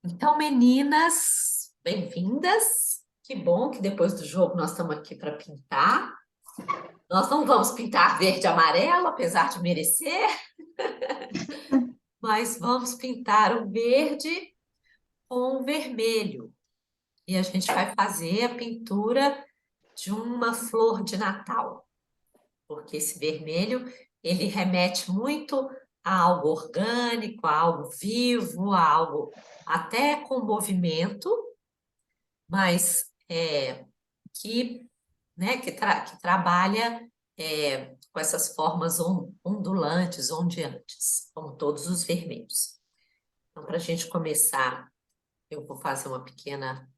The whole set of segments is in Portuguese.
Então, meninas, bem-vindas. Que bom que depois do jogo nós estamos aqui para pintar. Nós não vamos pintar verde e amarelo, apesar de merecer, mas vamos pintar o verde com o vermelho. E a gente vai fazer a pintura de uma flor de Natal, porque esse vermelho, ele remete muito a algo orgânico, a algo vivo, a algo até com movimento, mas que, né, que trabalha com essas formas ondulantes, ondeantes, como todos os vermelhos. Então, para a gente começar, eu vou fazer uma pequena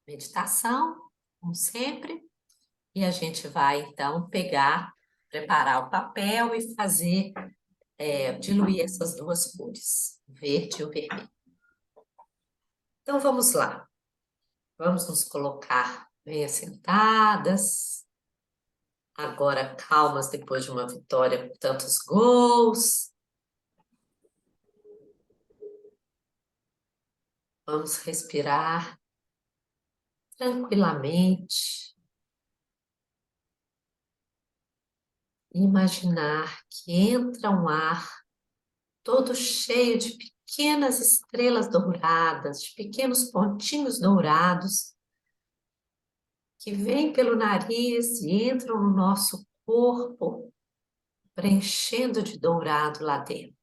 meditação, como sempre, e a gente vai, então, preparar o papel e fazer, diluir essas duas cores, o verde e o vermelho. Então, vamos lá. Vamos nos colocar bem assentadas, agora calmas depois de uma vitória com tantos gols. Vamos respirar tranquilamente. E imaginar que entra um ar todo cheio de pequenas estrelas douradas, de pequenos pontinhos dourados, que vêm pelo nariz e entram no nosso corpo, preenchendo de dourado lá dentro,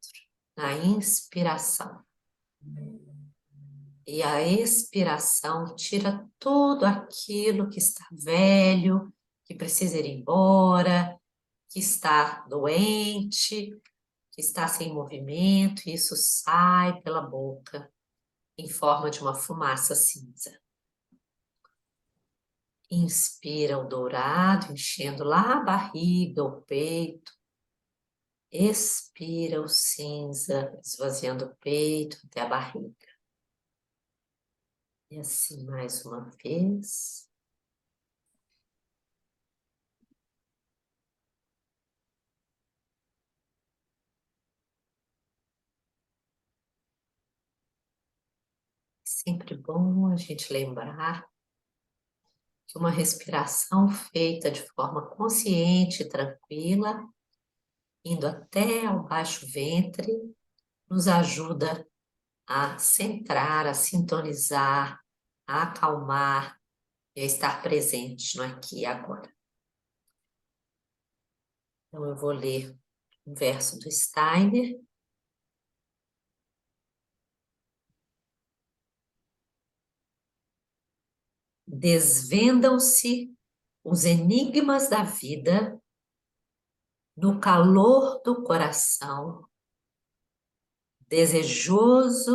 na inspiração. E a expiração tira tudo aquilo que está velho, que precisa ir embora, que está doente, que está sem movimento, e isso sai pela boca em forma de uma fumaça cinza. Inspira o dourado, enchendo lá a barriga, o peito. Expira o cinza, esvaziando o peito até a barriga. E assim mais uma vez. Sempre bom a gente lembrar que uma respiração feita de forma consciente e tranquila, indo até ao baixo ventre, nos ajuda a centrar, a sintonizar, a acalmar e a estar presente no aqui e agora. Então, eu vou ler um verso do Steiner. Desvendam-se os enigmas da vida no calor do coração, desejoso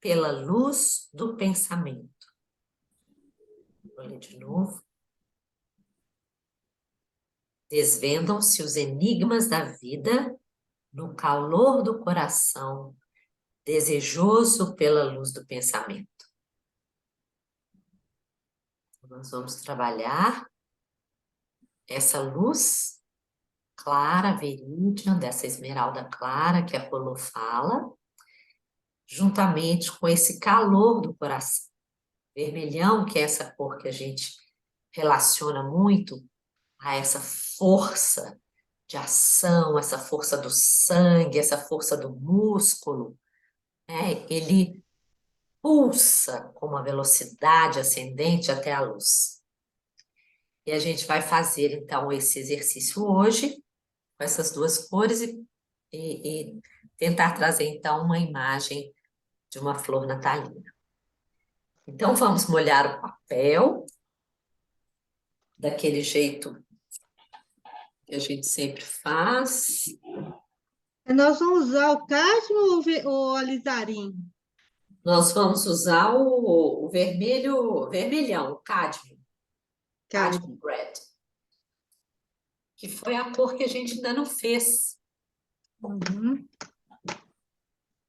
pela luz do pensamento. Vou ler de novo. Desvendam-se os enigmas da vida no calor do coração, desejoso pela luz do pensamento. Nós vamos trabalhar essa luz clara, verídica, dessa esmeralda clara que a Apollo fala, juntamente com esse calor do coração. Vermelhão, que é essa cor que a gente relaciona muito a essa força de ação, essa força do sangue, essa força do músculo, né? Ele pulsa com uma velocidade ascendente até a luz. E a gente vai fazer, então, esse exercício hoje, com essas duas cores, e tentar trazer, então, uma imagem de uma flor natalina. Então, vamos molhar o papel, daquele jeito que a gente sempre faz. Nós vamos usar o cádmio ou alizarim? Nós vamos usar o vermelhão, o cadmium Cádmio. red, que foi a cor que a gente ainda não fez. Uhum.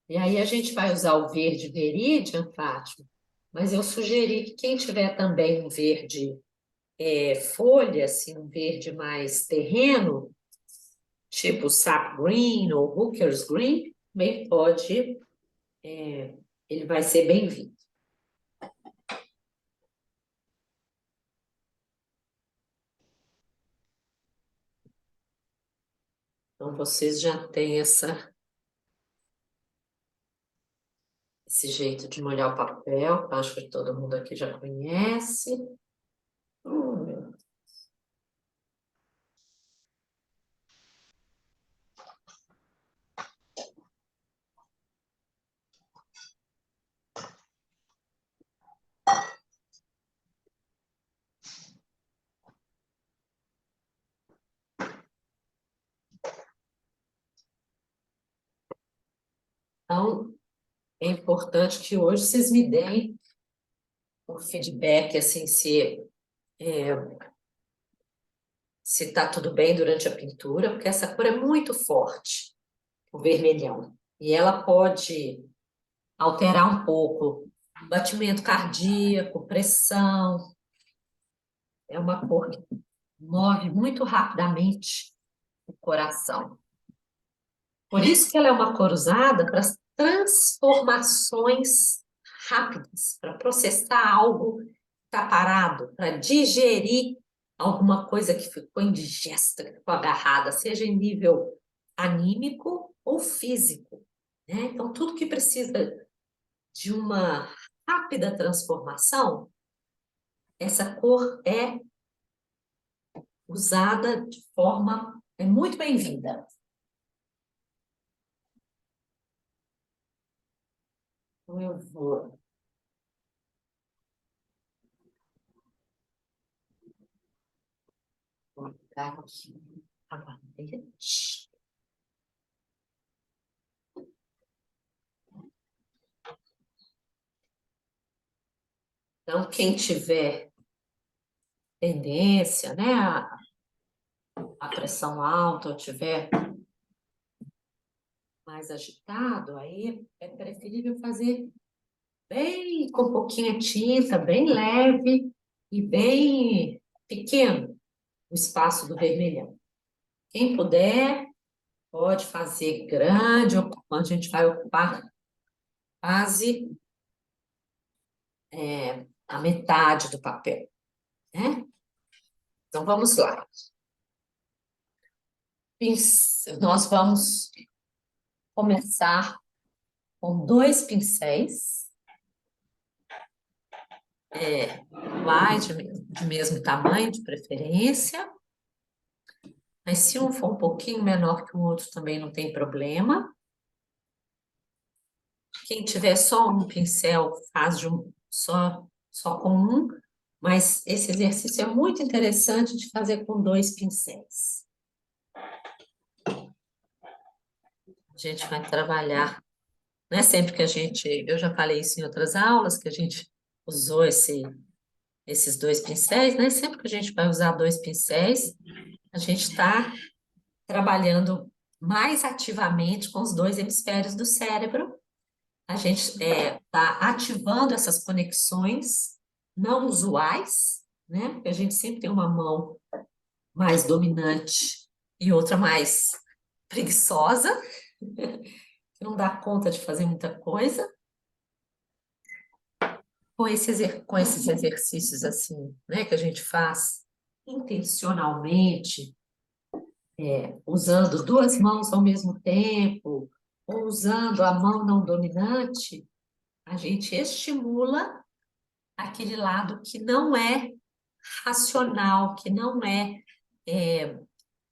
E aí a gente vai usar o verde Veridian, Fátima, mas eu sugeri que quem tiver também um verde folha, assim, um verde mais terreno, tipo sap green ou hooker's green, também pode ele vai ser bem-vindo. Então, vocês já têm esse jeito de molhar o papel, que eu acho que todo mundo aqui já conhece. Meu. Então, é importante que hoje vocês me deem um feedback, assim, se está tudo bem durante a pintura, porque essa cor é muito forte, o vermelhão. E ela pode alterar um pouco o batimento cardíaco, pressão. É uma cor que move muito rapidamente o coração. Por isso que ela é uma cor usada para as transformações rápidas, para processar algo que está parado, para digerir alguma coisa que ficou indigesta, que ficou agarrada, seja em nível anímico ou físico, né? Então, tudo que precisa de uma rápida transformação, essa cor é usada de forma muito bem-vinda. Então, eu vou colocar aqui a barbete. Então, quem tiver tendência, né, a pressão alta, ou tiver mais agitado, aí é preferível fazer bem, com pouquinha tinta, bem leve e bem pequeno o espaço do vermelhão. Quem puder, pode fazer grande, a gente vai ocupar quase a metade do papel, né? Então, vamos lá. Nós vamos começar com 2 pincéis, iguais, de mesmo tamanho, de preferência. Mas se um for um pouquinho menor que o outro, também não tem problema. Quem tiver só um pincel, faz só com um. Mas esse exercício é muito interessante de fazer com 2 pincéis. A gente vai trabalhar, não é sempre que eu já falei isso em outras aulas, que a gente usou esses 2 pincéis, né? Sempre que a gente vai usar 2 pincéis, a gente está trabalhando mais ativamente com os 2 hemisférios do cérebro. A gente está ativando essas conexões não usuais, né? Porque a gente sempre tem uma mão mais dominante e outra mais preguiçosa, que não dá conta de fazer muita coisa. Com esses exercícios assim, né, que a gente faz intencionalmente, usando 2 mãos ao mesmo tempo, ou usando a mão não dominante, a gente estimula aquele lado que não é racional, que não é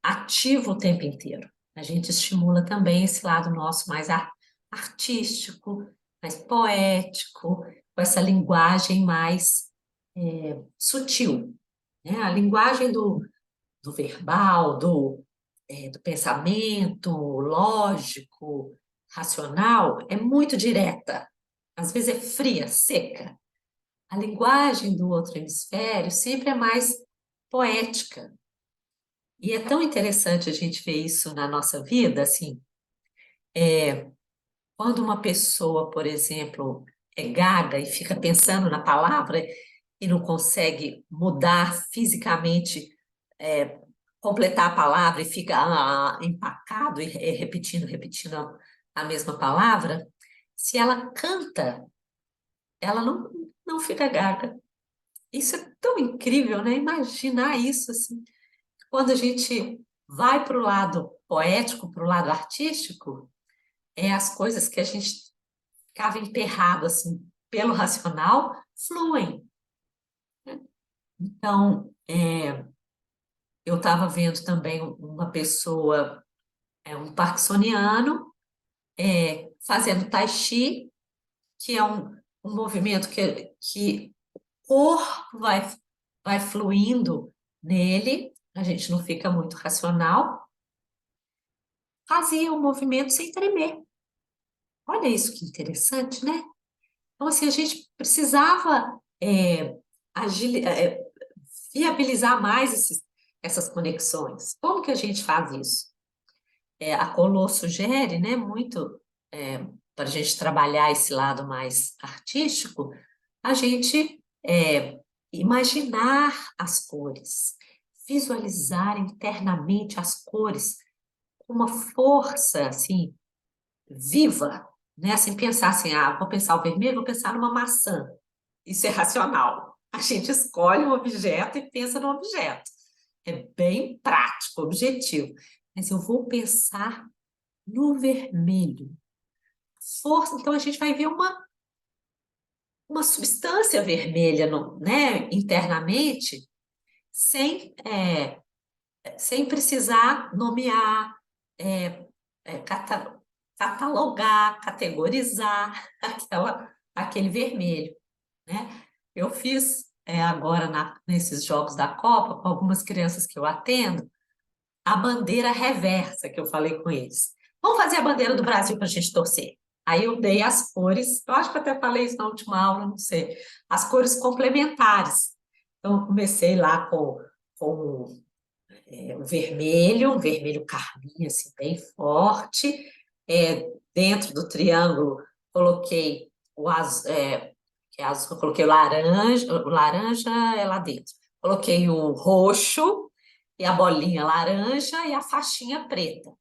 ativo o tempo inteiro. A gente estimula também esse lado nosso mais artístico, mais poético, com essa linguagem mais sutil, né? A linguagem do verbal, do pensamento lógico, racional, é muito direta. Às vezes é fria, seca. A linguagem do outro hemisfério sempre é mais poética. E é tão interessante a gente ver isso na nossa vida, assim, quando uma pessoa, por exemplo, é gaga e fica pensando na palavra e não consegue mudar fisicamente, completar a palavra e fica empacado e repetindo a mesma palavra, Se ela canta, ela não fica gaga. Isso é tão incrível, né? Imaginar isso assim. Quando a gente vai para o lado poético, para o lado artístico, as coisas que a gente ficava emperrado assim pelo racional fluem. Então, eu estava vendo também uma pessoa, um parkinsoniano, fazendo tai chi, que é um movimento que o corpo vai fluindo nele, a gente não fica muito racional, fazia o movimento sem tremer. Olha isso que interessante, né? Então, assim, a gente precisava agili- é, viabilizar mais essas conexões. Como que a gente faz isso? A Colô sugere, né, muito para a gente trabalhar esse lado mais artístico, a gente imaginar as cores, visualizar internamente as cores com uma força assim viva, né? Assim, pensar assim, vou pensar o vermelho, vou pensar numa maçã. Isso é racional. A gente escolhe um objeto e pensa no objeto. É bem prático, objetivo. Mas eu vou pensar no vermelho. Força, então a gente vai ver uma substância vermelha né, internamente, sem, sem precisar nomear, é, cata- catalogar, categorizar aquele vermelho, né? Eu fiz agora nesses jogos da Copa, com algumas crianças que eu atendo, a bandeira reversa, que eu falei com eles. Vamos fazer a bandeira do Brasil para a gente torcer. Aí eu dei as cores, eu acho que eu até falei isso na última aula, não sei, as cores complementares. Então, eu comecei lá com o vermelho, um vermelho carmim, assim, bem forte. Dentro do triângulo, coloquei o azul, que é azul, eu coloquei o laranja é lá dentro. Coloquei o roxo, e a bolinha laranja e a faixinha preta.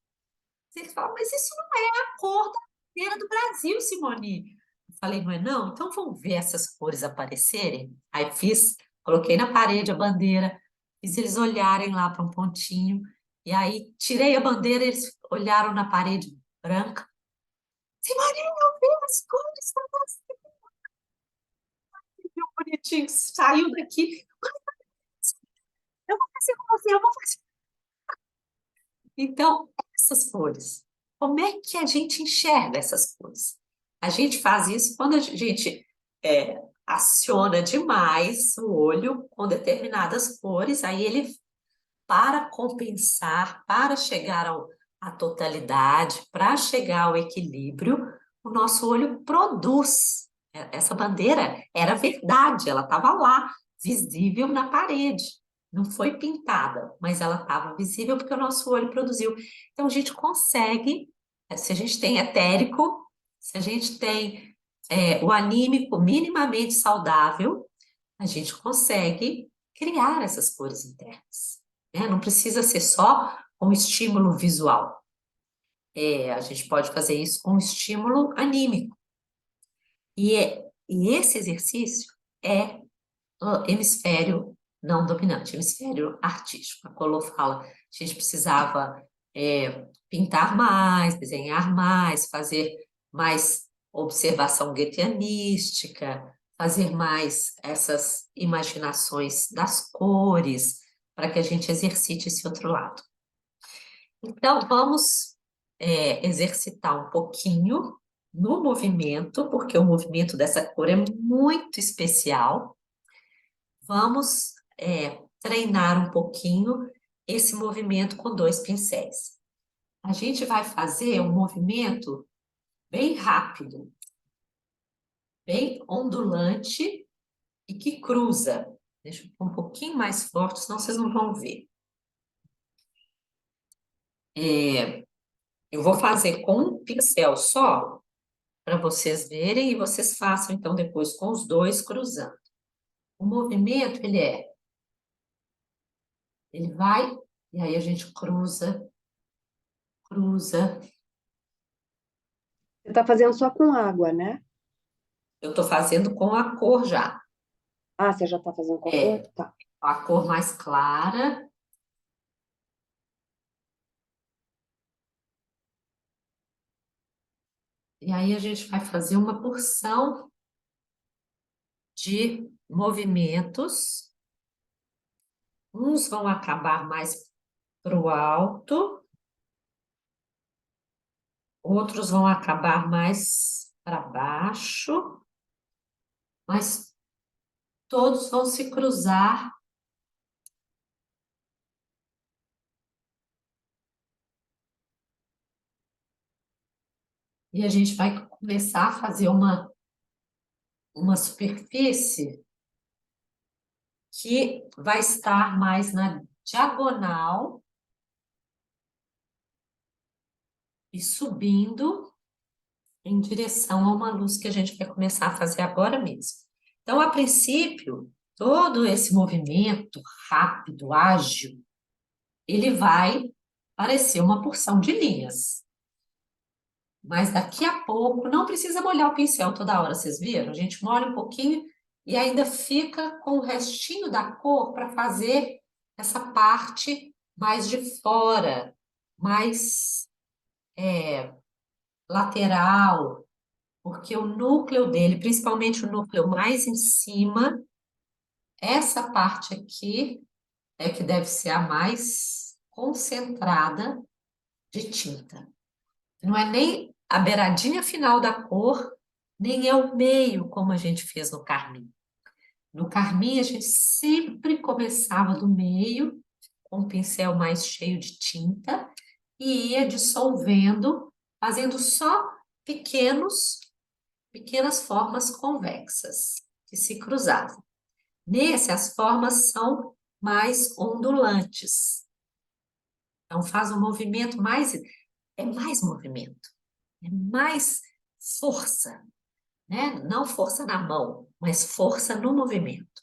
Você fala, mas isso não é a cor da bandeira do Brasil, Simone. Eu falei, não é não? Então vamos ver essas cores aparecerem? Aí coloquei na parede a bandeira, fiz eles olharem lá para um pontinho, e aí tirei a bandeira, eles olharam na parede branca. Simone, eu vi as cores, que bonitinho, saiu daqui. Eu vou fazer com você, eu vou fazer. Então, essas cores, como é que a gente enxerga essas cores? A gente faz isso quando a gente aciona demais o olho com determinadas cores, aí ele, para compensar, para chegar à totalidade, para chegar ao equilíbrio, o nosso olho produz. Essa bandeira era verdade, ela estava lá, visível na parede. Não foi pintada, mas ela estava visível porque o nosso olho produziu. Então, a gente consegue, se a gente tem etérico, se a gente tem o anímico minimamente saudável, a gente consegue criar essas cores internas, né? Não precisa ser só um estímulo visual. A gente pode fazer isso com um estímulo anímico. E esse exercício é o hemisfério não dominante, hemisfério artístico. A Colo fala, a gente precisava pintar mais, desenhar mais, fazer mais observação goetheanística, fazer mais essas imaginações das cores, para que a gente exercite esse outro lado. Então, vamos exercitar um pouquinho no movimento, porque o movimento dessa cor é muito especial. Vamos treinar um pouquinho esse movimento com dois pincéis. A gente vai fazer um movimento bem rápido, bem ondulante e que cruza. Deixa eu pôr um pouquinho mais forte, senão vocês não vão ver. Eu vou fazer com um pincel só, para vocês verem, e vocês façam então depois com os dois cruzando. O movimento, ele vai, e aí a gente cruza, cruza, Você tá fazendo só com água, né? Eu estou fazendo com a cor já. Ah, você já tá fazendo com a cor? É, Tá. a cor mais clara. E aí a gente vai fazer uma porção de movimentos. Uns vão acabar mais para o alto, outros vão acabar mais para baixo, mas todos vão se cruzar. E a gente vai começar a fazer uma superfície que vai estar mais na diagonal e subindo em direção a uma luz que a gente vai começar a fazer agora mesmo. Então, a princípio, todo esse movimento rápido, ágil, ele vai parecer uma porção de linhas. Mas daqui a pouco, não precisa molhar o pincel toda hora, vocês viram? A gente molha um pouquinho e ainda fica com o restinho da cor para fazer essa parte mais de fora, mais lateral, porque o núcleo dele, principalmente o núcleo mais em cima, essa parte aqui é que deve ser a mais concentrada de tinta. Não é nem a beiradinha final da cor, nem é o meio, como a gente fez no carmim. No carmim, a gente sempre começava do meio, com o pincel mais cheio de tinta, e ia dissolvendo, fazendo só pequenas formas convexas, que se cruzavam. Nesse, as formas são mais ondulantes. Então, faz um movimento mais... É mais movimento, é mais força, né? Não força na mão, mas força no movimento.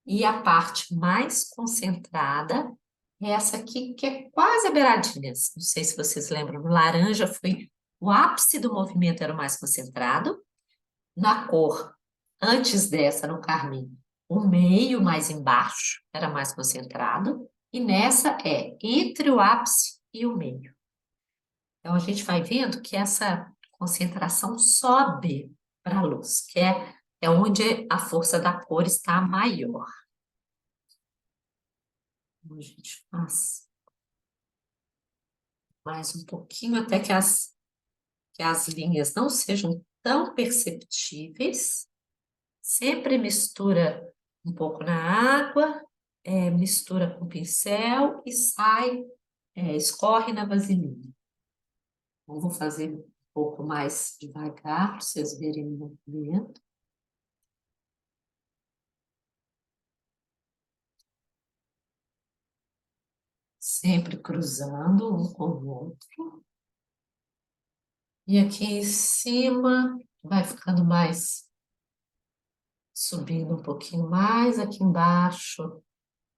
E a parte mais concentrada é essa aqui, que é quase a beiradinha. Não sei se vocês lembram, no laranja foi o ápice do movimento, era o mais concentrado. Na cor, antes dessa, no carmim, o meio mais embaixo era mais concentrado. E nessa é entre o ápice e o meio. Então, a gente vai vendo que essa concentração sobe para a luz, que é onde a força da cor está maior. Então, a gente faz mais um pouquinho até que as linhas não sejam tão perceptíveis. Sempre mistura um pouco na água, mistura com o pincel e sai, escorre na vasilhinha. Então, vou fazer um pouco mais devagar, para vocês verem o movimento. Sempre cruzando um com o outro. E aqui em cima vai ficando mais, subindo um pouquinho mais, aqui embaixo,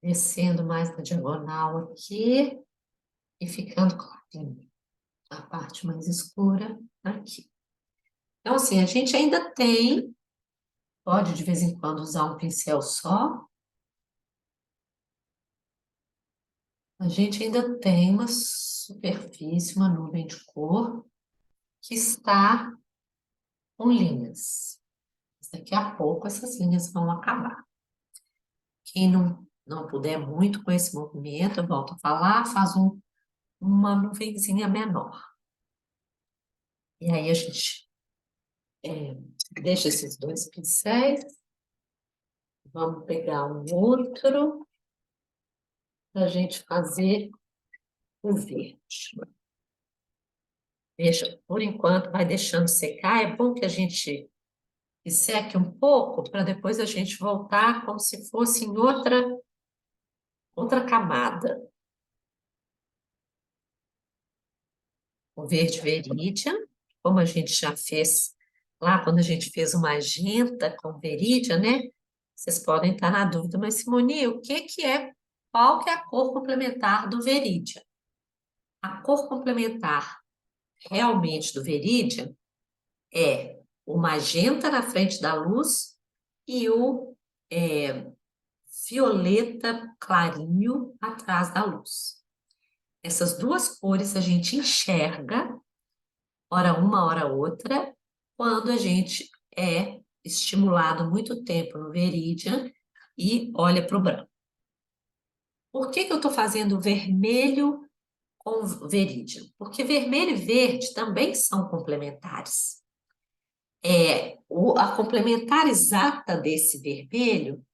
descendo mais na diagonal aqui e ficando clarinho. A parte mais escura aqui. Então, assim, a gente ainda tem, pode de vez em quando usar um pincel só. A gente ainda tem uma superfície, uma nuvem de cor que está com linhas. Daqui a pouco essas linhas vão acabar. Quem não puder muito com esse movimento, eu volto a falar, faz uma nuvenzinha menor. E aí a gente deixa esses dois pincéis. Vamos pegar um outro para a gente fazer o verde. Deixa, por enquanto, vai deixando secar. É bom que a gente seque um pouco para depois a gente voltar como se fosse em outra camada. O verde verídia, como a gente já fez lá quando a gente fez o magenta com verídia, né? Vocês podem estar na dúvida, mas Simone, qual que é a cor complementar do verídia? A cor complementar realmente do verídia é o magenta na frente da luz e o é, violeta clarinho atrás da luz. Essas duas cores a gente enxerga, hora uma, hora outra, quando a gente é estimulado muito tempo no Veridian e olha para o branco. Por que que eu estou fazendo vermelho com Veridian? Porque vermelho e verde também são complementares. A complementar exata desse vermelho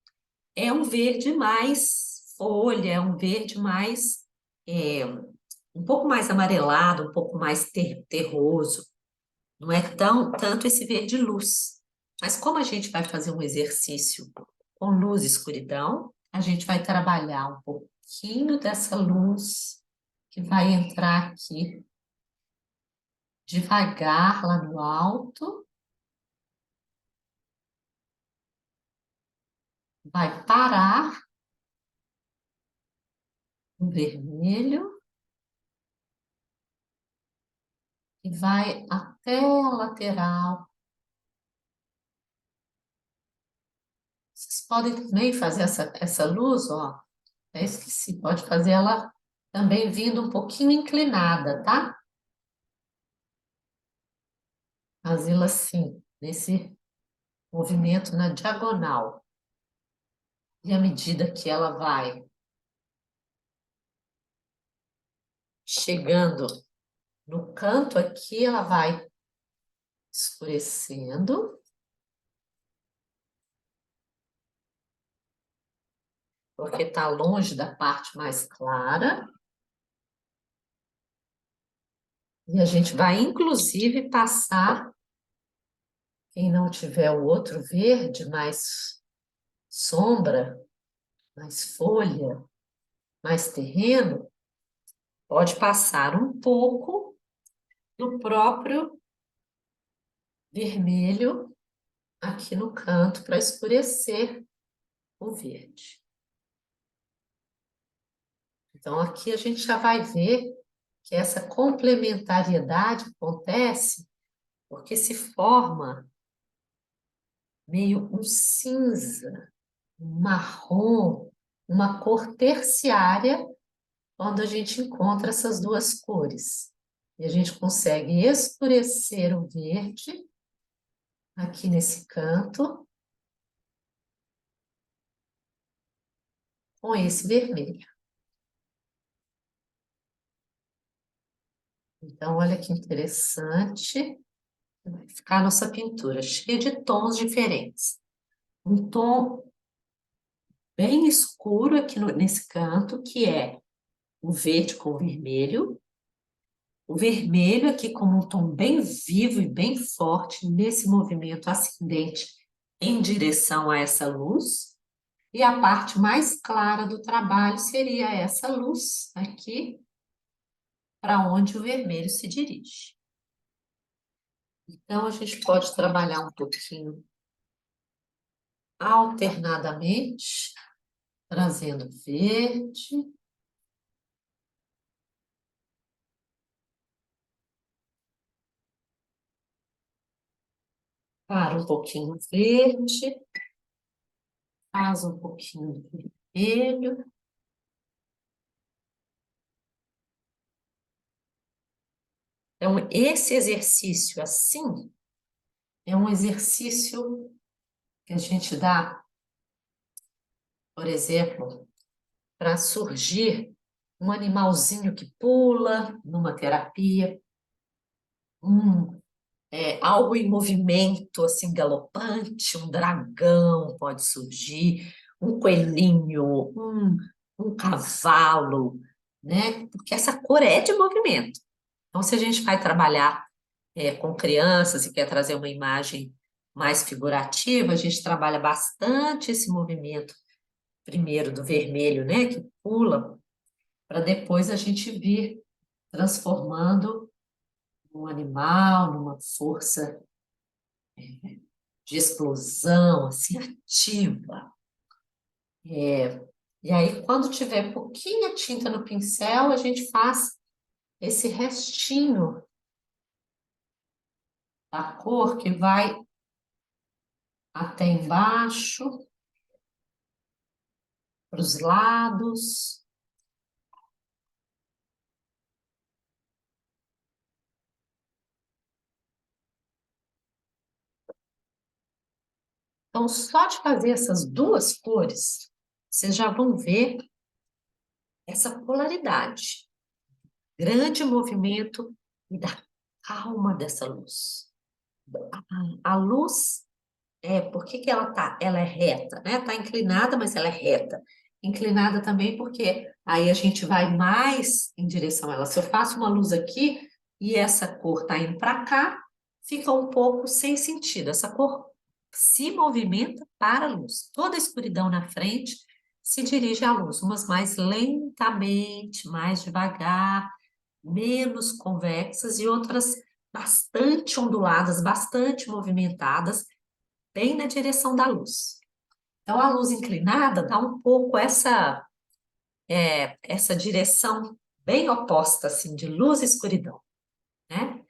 é um verde mais folha, é um verde mais, um pouco mais amarelado, um pouco mais terroso. Não é tanto esse verde luz. Mas como a gente vai fazer um exercício com luz e escuridão, a gente vai trabalhar um pouquinho dessa luz que vai entrar aqui devagar lá no alto, vai parar no vermelho e vai até a lateral. Vocês podem também fazer essa luz, ó. Até esqueci, pode fazer ela também vindo um pouquinho inclinada, tá? Fazê-la assim, nesse movimento na diagonal. E à medida que ela vai chegando no canto aqui, ela vai escurecendo. Porque está longe da parte mais clara. E a gente vai, inclusive, passar, quem não tiver o outro verde, mais sombra, mais folha, mais terreno, pode passar um pouco do próprio vermelho aqui no canto para escurecer o verde. Então, aqui a gente já vai ver que essa complementariedade acontece porque se forma meio um cinza, um marrom, uma cor terciária, quando a gente encontra essas duas cores. E a gente consegue escurecer o verde aqui nesse canto com esse vermelho. Então, olha que interessante. Vai ficar a nossa pintura cheia de tons diferentes. Um tom bem escuro aqui nesse canto, que é o verde com o vermelho. O vermelho aqui como um tom bem vivo e bem forte nesse movimento ascendente em direção a essa luz. E a parte mais clara do trabalho seria essa luz aqui, para onde o vermelho se dirige. Então, a gente pode trabalhar um pouquinho alternadamente, trazendo verde. Para um pouquinho verde, faz um pouquinho de vermelho. Então, esse exercício assim é um exercício que a gente dá, por exemplo, para surgir um animalzinho que pula numa terapia, algo em movimento, assim, galopante, um dragão pode surgir, um coelhinho, um cavalo, né? Porque essa cor é de movimento. Então, se a gente vai trabalhar com crianças e quer trazer uma imagem mais figurativa, a gente trabalha bastante esse movimento, primeiro do vermelho, né, que pula, para depois a gente vir transformando um animal, numa força de explosão, assim, ativa. E aí, quando tiver pouquinha tinta no pincel, a gente faz esse restinho da cor que vai até embaixo, para os lados. Então, só de fazer essas duas cores, vocês já vão ver essa polaridade. Grande movimento e da calma dessa luz. A luz, por que que ela tá? Ela é reta, né? Tá inclinada, mas ela é reta. Inclinada também porque aí a gente vai mais em direção a ela. Se eu faço uma luz aqui e essa cor tá indo para cá, fica um pouco sem sentido. Essa cor se movimenta para a luz. Toda a escuridão na frente se dirige à luz, umas mais lentamente, mais devagar, menos convexas e outras bastante onduladas, bastante movimentadas, bem na direção da luz. Então, a luz inclinada dá um pouco essa direção bem oposta, assim, de luz e escuridão, né?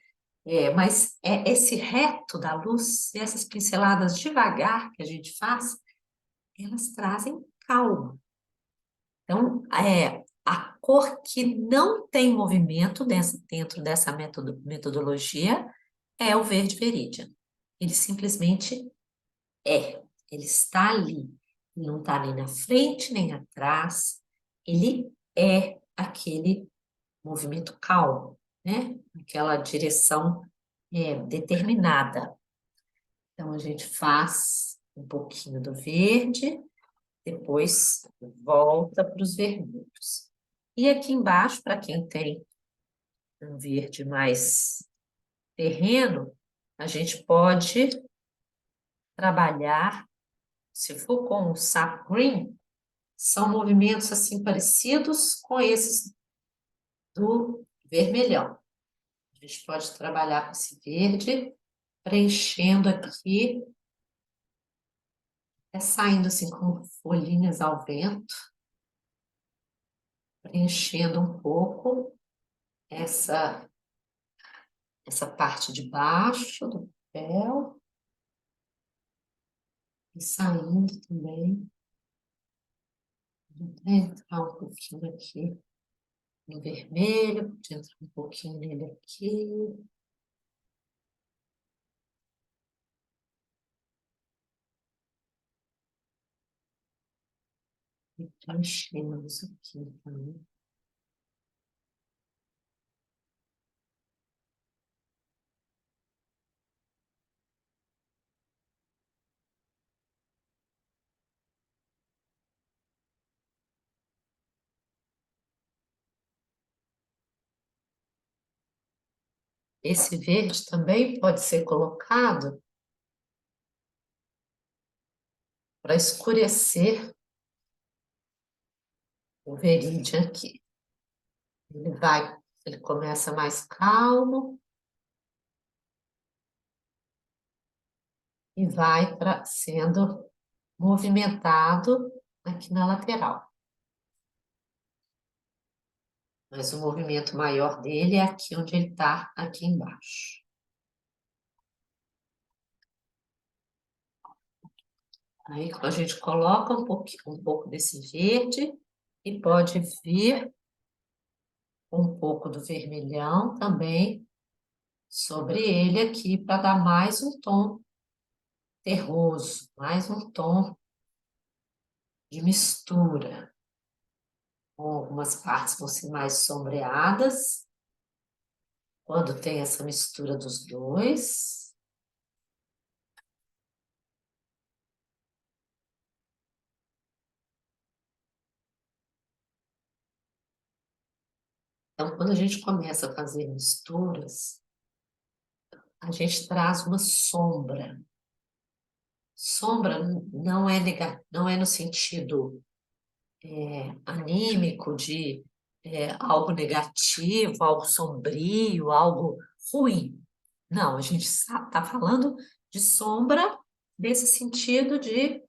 Mas esse reto da luz, essas pinceladas devagar que a gente faz, elas trazem calma. Então, a cor que não tem movimento dentro dessa metodologia é o verde verídia. Ele simplesmente é. Ele está ali. Ele não está nem na frente, nem atrás. Ele é aquele movimento calmo, né? Aquela direção determinada. Então, a gente faz um pouquinho do verde, depois volta para os vermelhos. E aqui embaixo, para quem tem um verde mais terreno, a gente pode trabalhar, se for com o sap green, são movimentos assim parecidos com esses do vermelhão. A gente pode trabalhar com esse verde, preenchendo aqui, saindo assim com folhinhas ao vento, preenchendo um pouco essa parte de baixo do papel e saindo também. Vou entrar um pouquinho aqui no vermelho, pode entrar um pouquinho nele aqui. E preenchemos aqui também. Esse verde também pode ser colocado para escurecer o verídio aqui. Ele começa mais calmo e vai sendo movimentado aqui na lateral. Mas o movimento maior dele é aqui onde ele está, aqui embaixo. Aí a gente coloca um pouco desse verde e pode vir um pouco do vermelhão também sobre ele aqui para dar mais um tom terroso, mais um tom de mistura. Algumas partes vão ser mais sombreadas, quando tem essa mistura dos dois. Então, quando a gente começa a fazer misturas, a gente traz uma sombra. Sombra não é no sentido anímico de algo negativo, algo sombrio, algo ruim. Não, a gente está falando de sombra nesse sentido de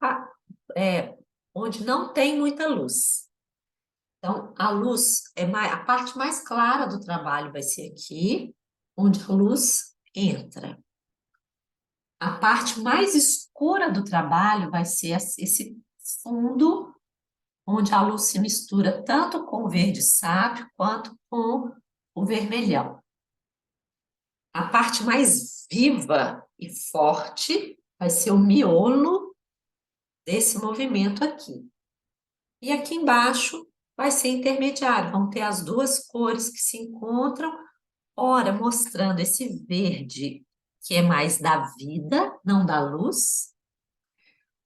onde não tem muita luz. Então, a luz a parte mais clara do trabalho vai ser aqui, onde a luz entra. A parte mais escura do trabalho vai ser esse fundo, onde a luz se mistura tanto com o verde sábio quanto com o vermelhão. A parte mais viva e forte vai ser o miolo desse movimento aqui. E aqui embaixo vai ser intermediário, vão ter as duas cores que se encontram, ora mostrando esse verde, que é mais da vida, não da luz,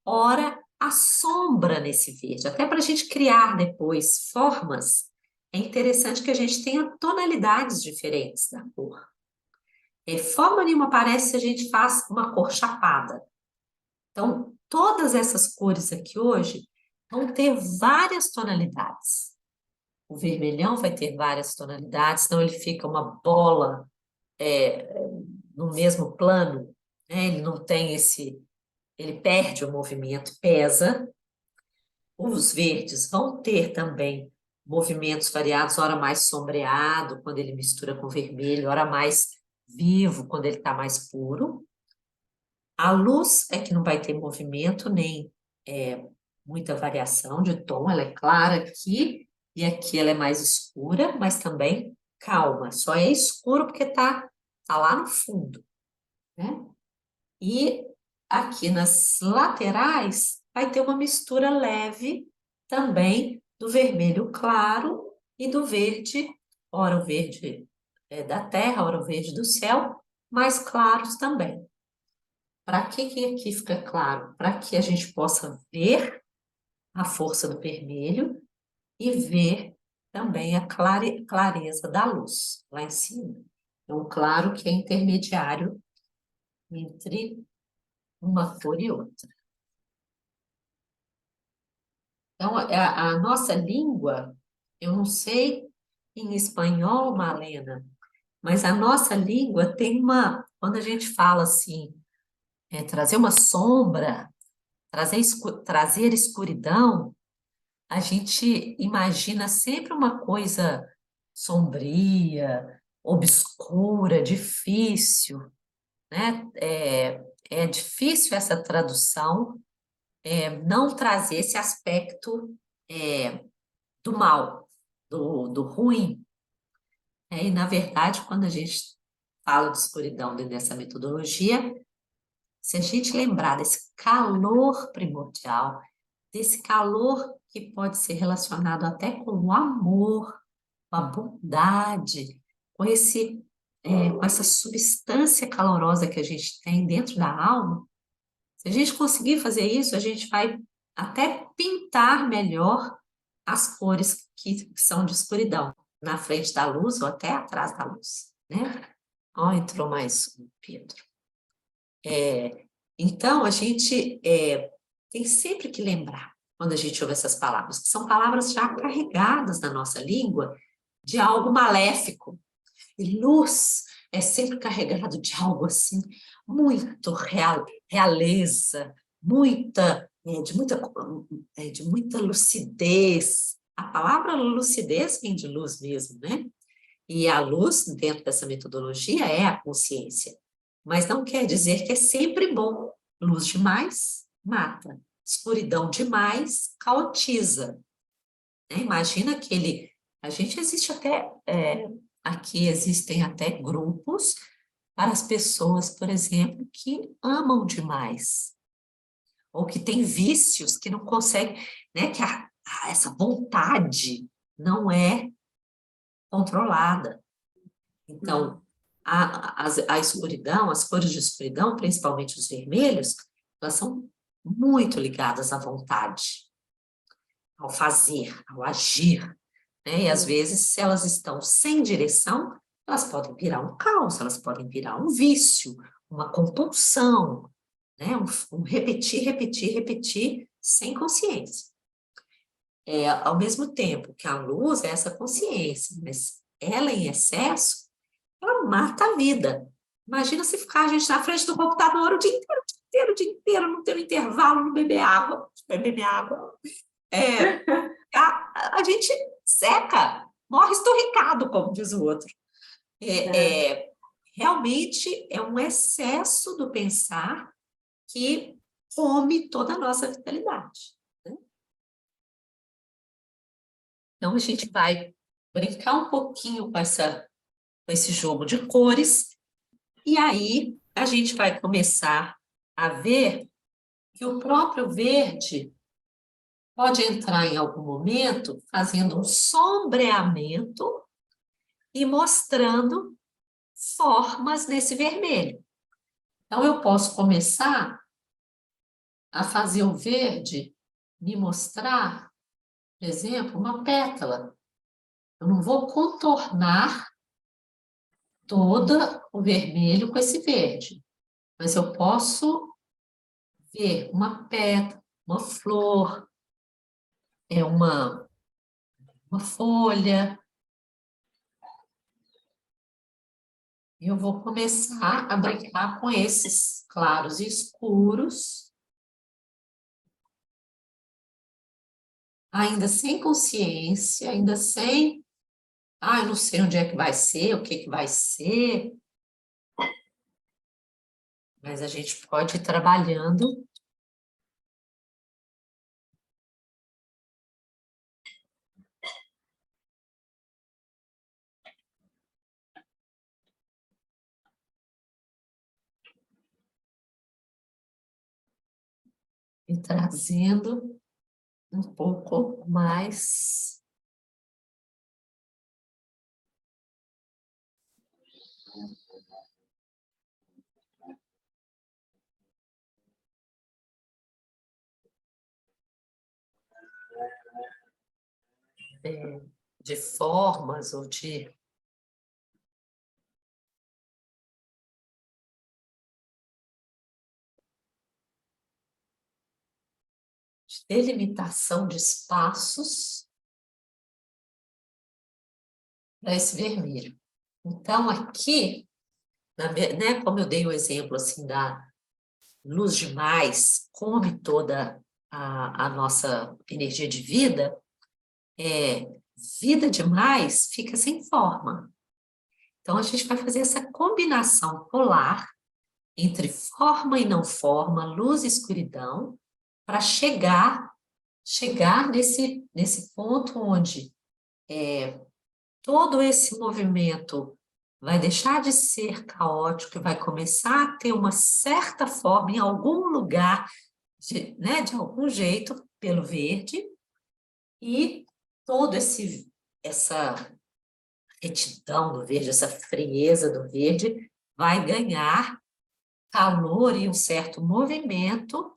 ora a sombra nesse verde. Até para a gente criar depois formas, é interessante que a gente tenha tonalidades diferentes da cor. Forma nenhuma parece se a gente faz uma cor chapada. Então, todas essas cores aqui hoje vão ter várias tonalidades. O vermelhão vai ter várias tonalidades, então ele fica uma bola no mesmo plano, né? Ele não tem ele perde o movimento, pesa. Os verdes vão ter também movimentos variados, ora mais sombreado, quando ele mistura com vermelho, ora mais vivo, quando ele está mais puro. A luz é que não vai ter movimento, nem muita variação de tom, ela é clara aqui, e aqui ela é mais escura, mas também calma, só é escuro porque tá lá no fundo, né? E aqui nas laterais vai ter uma mistura leve também do vermelho claro e do verde, ora o verde da terra, ora o verde do céu, mais claros também. Para que aqui fica claro? Para que a gente possa ver a força do vermelho e ver também a clareza da luz lá em cima. Então, claro que é intermediário entre uma cor e outra. Então, a nossa língua, eu não sei em espanhol, Malena, mas a nossa língua tem quando a gente fala assim, trazer uma sombra, trazer escuridão, a gente imagina sempre uma coisa sombria, obscura, difícil, né? É difícil essa tradução, não trazer esse aspecto do mal, do ruim. E, na verdade, quando a gente fala de escuridão dentro dessa metodologia, se a gente lembrar desse calor primordial, desse calor que pode ser relacionado até com o amor, com a bondade, com essa substância calorosa que a gente tem dentro da alma, se a gente conseguir fazer isso, a gente vai até pintar melhor as cores que são de escuridão, na frente da luz ou até atrás da luz, né? Ó, entrou mais um, Pedro. Então, a gente tem sempre que lembrar, quando a gente ouve essas palavras, que são palavras já carregadas na nossa língua de algo maléfico. E luz é sempre carregado de algo assim, muito realeza, de muita lucidez. A palavra lucidez vem de luz mesmo, né? E a luz, dentro dessa metodologia, é a consciência. Mas não quer dizer que é sempre bom. Luz demais mata. Escuridão demais caotiza. Né? Imagina a gente existe até... aqui existem até grupos para as pessoas, por exemplo, que amam demais. Ou que têm vícios, que não conseguem... Né? Que essa vontade não é controlada. Então, a escuridão, as cores de escuridão, principalmente os vermelhos, elas são muito ligadas à vontade, ao fazer, ao agir, né? E às vezes, se elas estão sem direção, elas podem virar um caos, elas podem virar um vício, uma compulsão, né? Um repetir, repetir, repetir, sem consciência. Ao mesmo tempo que a luz é essa consciência, mas ela em excesso, ela mata a vida. Imagina se ficar a gente na frente do computador o dia inteiro, o dia inteiro, não ter um intervalo, não beber água. A gente seca, morre esturricado, como diz o outro. realmente é um excesso do pensar que come toda a nossa vitalidade, né? Então, a gente vai brincar um pouquinho com esse jogo de cores, e aí a gente vai começar a ver que o próprio verde pode entrar em algum momento fazendo um sombreamento e mostrando formas nesse vermelho. Então, eu posso começar a fazer o verde me mostrar, por exemplo, uma pétala. Eu não vou contornar todo o vermelho com esse verde, mas eu posso ver uma pétala, uma flor, uma folha. Eu vou começar a brincar com esses claros e escuros, ainda sem consciência, ainda sem, eu não sei onde é que vai ser, o que que vai ser, mas a gente pode ir trabalhando e trazendo um pouco mais de formas ou de delimitação de espaços para esse vermelho. Então, aqui, né, como eu dei o exemplo assim da luz demais, come toda a nossa energia de vida, vida demais fica sem forma. Então, a gente vai fazer essa combinação polar entre forma e não forma, luz e escuridão, para chegar nesse ponto onde todo esse movimento vai deixar de ser caótico e vai começar a ter uma certa forma em algum lugar, né, de algum jeito, pelo verde, e todo essa retidão do verde, essa frieza do verde, vai ganhar calor e um certo movimento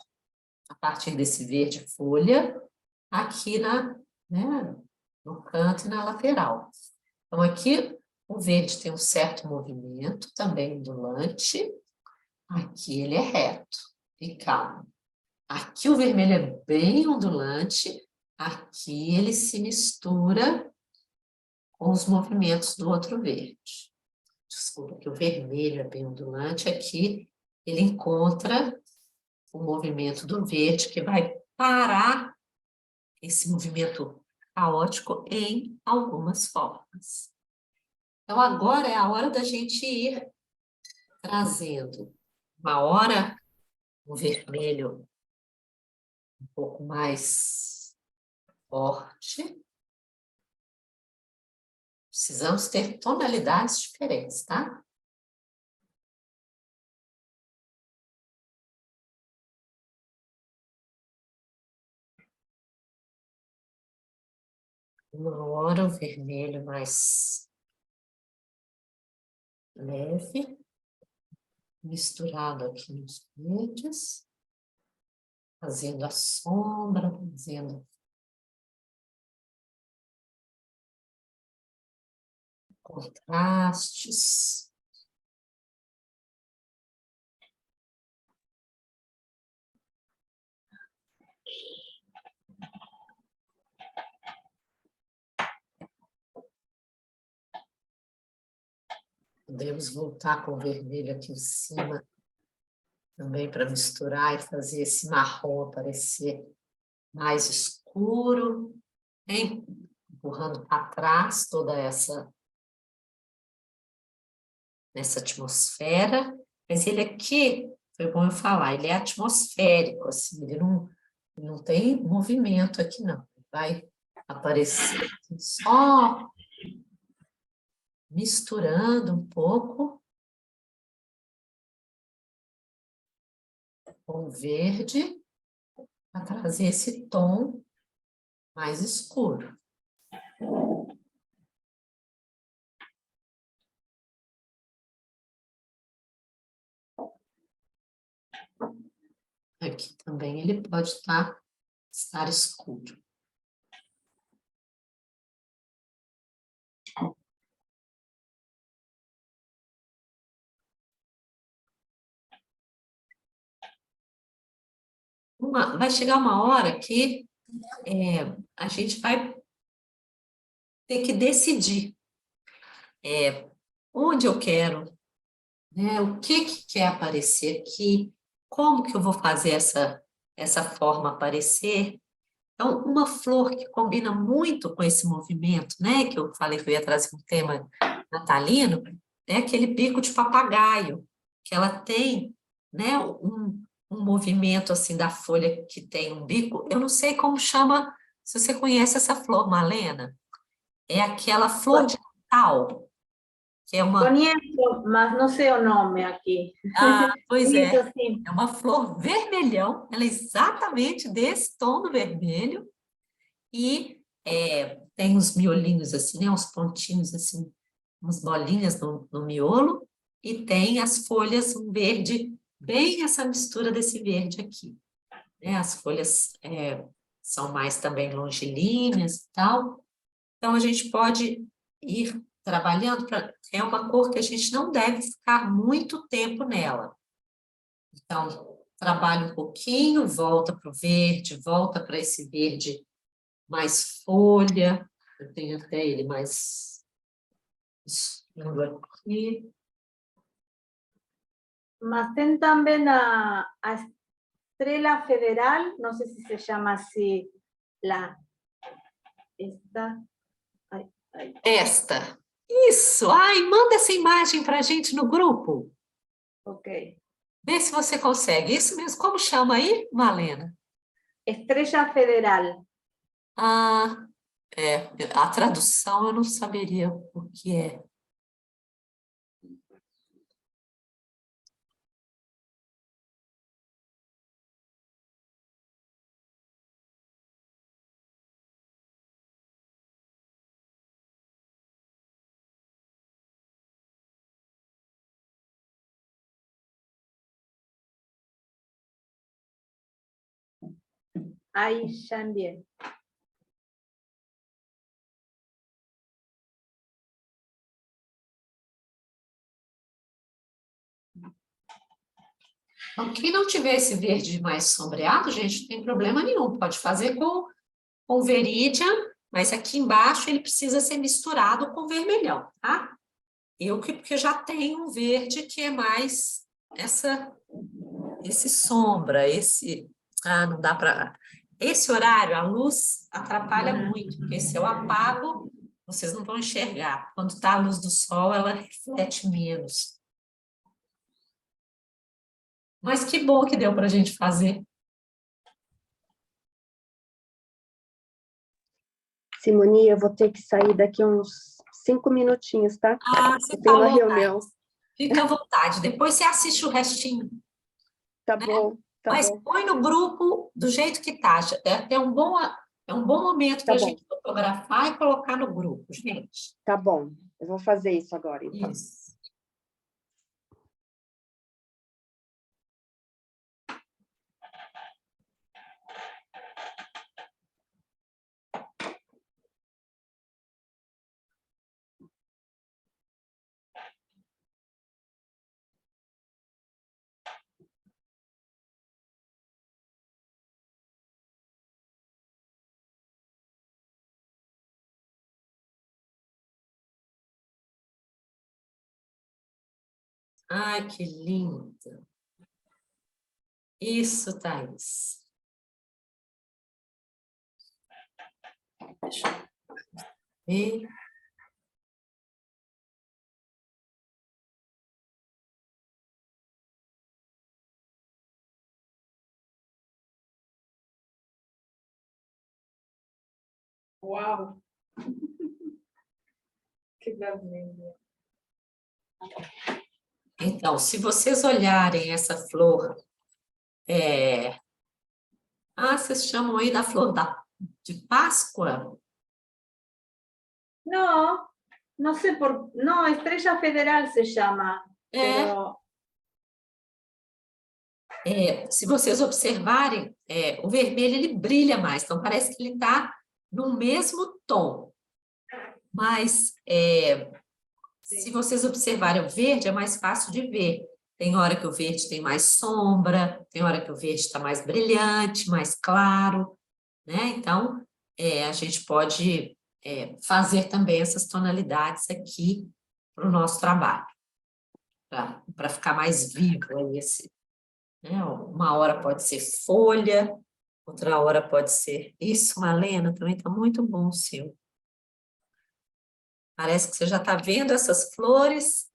a partir desse verde folha, aqui né, no canto e na lateral. Então, aqui o verde tem um certo movimento, também ondulante. Aqui ele é reto e calmo. Aqui o vermelho é bem ondulante. Aqui ele se mistura com os movimentos do outro verde. Desculpa, que o vermelho é bem ondulante. Aqui ele encontra o movimento do verde, que vai parar esse movimento caótico em algumas formas. Então, agora é a hora da gente ir trazendo uma hora o vermelho um pouco mais forte. Precisamos ter tonalidades diferentes, tá? Uma hora o vermelho mais leve, misturado aqui nos verdes, fazendo a sombra, fazendo contrastes. Podemos voltar com o vermelho aqui em cima, também para misturar e fazer esse marrom aparecer mais escuro, hein? Empurrando para trás toda nessa atmosfera, mas ele aqui, foi bom eu falar, ele é atmosférico, assim, ele não tem movimento aqui, não. Vai aparecer assim, só misturando um pouco com o verde, para trazer esse tom mais escuro. Aqui também ele pode estar escuro. Vai chegar uma hora que a gente vai ter que decidir onde eu quero, né? O que quer aparecer aqui, como que eu vou fazer essa forma aparecer. Então, uma flor que combina muito com esse movimento, né? Que eu falei que eu ia trazer um tema natalino, é aquele bico de papagaio, que ela tem, né? Um movimento assim da folha que tem um bico. Eu não sei como chama, se você conhece essa flor, Malena. É aquela flor de Natal, que é uma. Conozco, mas no sé el nombre aquí. Ah, pois é. Bonito, sí. É uma flor vermelhão, ela é exatamente desse tom do vermelho, e tem uns miolinhos assim, né? Uns pontinhos assim, umas bolinhas no miolo, e tem as folhas um verde, bem essa mistura desse verde aqui, né? As folhas são mais também longilíneas e tal, então a gente pode ir trabalhando, é uma cor que a gente não deve ficar muito tempo nela. Então, trabalha um pouquinho, volta para o verde, volta para esse verde mais folha. Eu tenho até ele mais escuro aqui. Mas ten también a Estrella Federal, no sé si se llama así, esta. Ay, ay. Esta. Isso! Ai, manda essa imagem para a gente no grupo. Ok. Vê se você consegue. Isso mesmo. Como chama aí, Malena? Estrella Federal. Ah, a tradução eu não saberia o que é. Ahí ya envié. Então, quem não tiver esse verde mais sombreado, gente, não tem problema nenhum. Pode fazer com Veridian, mas aqui embaixo ele precisa ser misturado com vermelhão, tá? Porque já tenho um verde que é mais esse sombra, não dá para. Esse horário, a luz atrapalha muito, porque se eu apago, vocês não vão enxergar. Quando está a luz do sol, ela reflete menos. Mas que bom que deu para a gente fazer. Simone, eu vou ter que sair daqui uns 5 minutinhos, tá? Ah, você Eu tenho uma falou, reunião. fica à vontade. Depois você assiste o restinho. Tá bom, tá Mas bom, põe no grupo do jeito que tá. É um bom momento para tá a bom, gente fotografar e colocar no grupo, gente. tá bom. Eu vou fazer isso agora, então. Isso. Ai, que lindo. Isso, Thaís. Deixa eu ver. Uau! Que beleza. Então, se vocês olharem essa flor, vocês chamam aí da flor de Páscoa? No, no sé por... No, Estrella Federal se llama. Pero Se vocês observarem, o vermelho ele brilha mais, então parece que ele está no mesmo tom. Mas se vocês observarem o verde, é mais fácil de ver. Tem hora que o verde tem mais sombra, tem hora que o verde está mais brilhante, mais claro, né? Então, a gente pode fazer também essas tonalidades aqui para o nosso trabalho, para ficar mais vivo aí esse, né? Uma hora pode ser folha, outra hora pode ser isso, Malena, também está muito bom o seu. Parece que você já está vendo essas flores.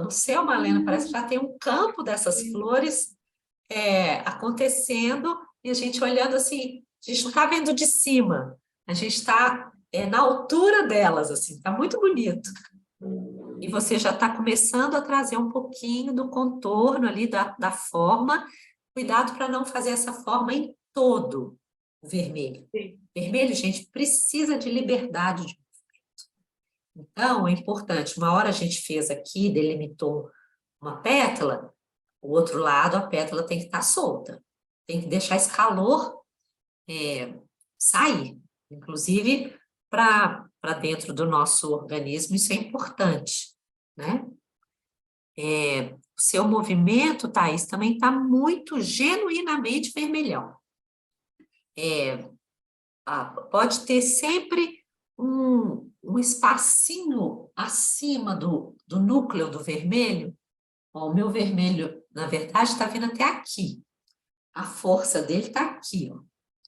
No céu, Malena, parece que já tem um campo dessas flores acontecendo, e a gente olhando assim, a gente não está vendo de cima, a gente está na altura delas, assim, está muito bonito. E você já está começando a trazer um pouquinho do contorno ali da forma. Cuidado para não fazer essa forma em todo o vermelho. Sim. Vermelho, gente, precisa de liberdade de Então, é importante, uma hora a gente fez aqui, delimitou uma pétala, o outro lado, a pétala tem que estar solta. Tem que deixar esse calor sair. Inclusive, para dentro do nosso organismo, isso é importante, né? O seu movimento, Thaís, também está muito genuinamente vermelhão. Pode ter sempre um espacinho acima do núcleo do vermelho. Ó, o meu vermelho, na verdade, está vindo até aqui. A força dele está aqui, ó.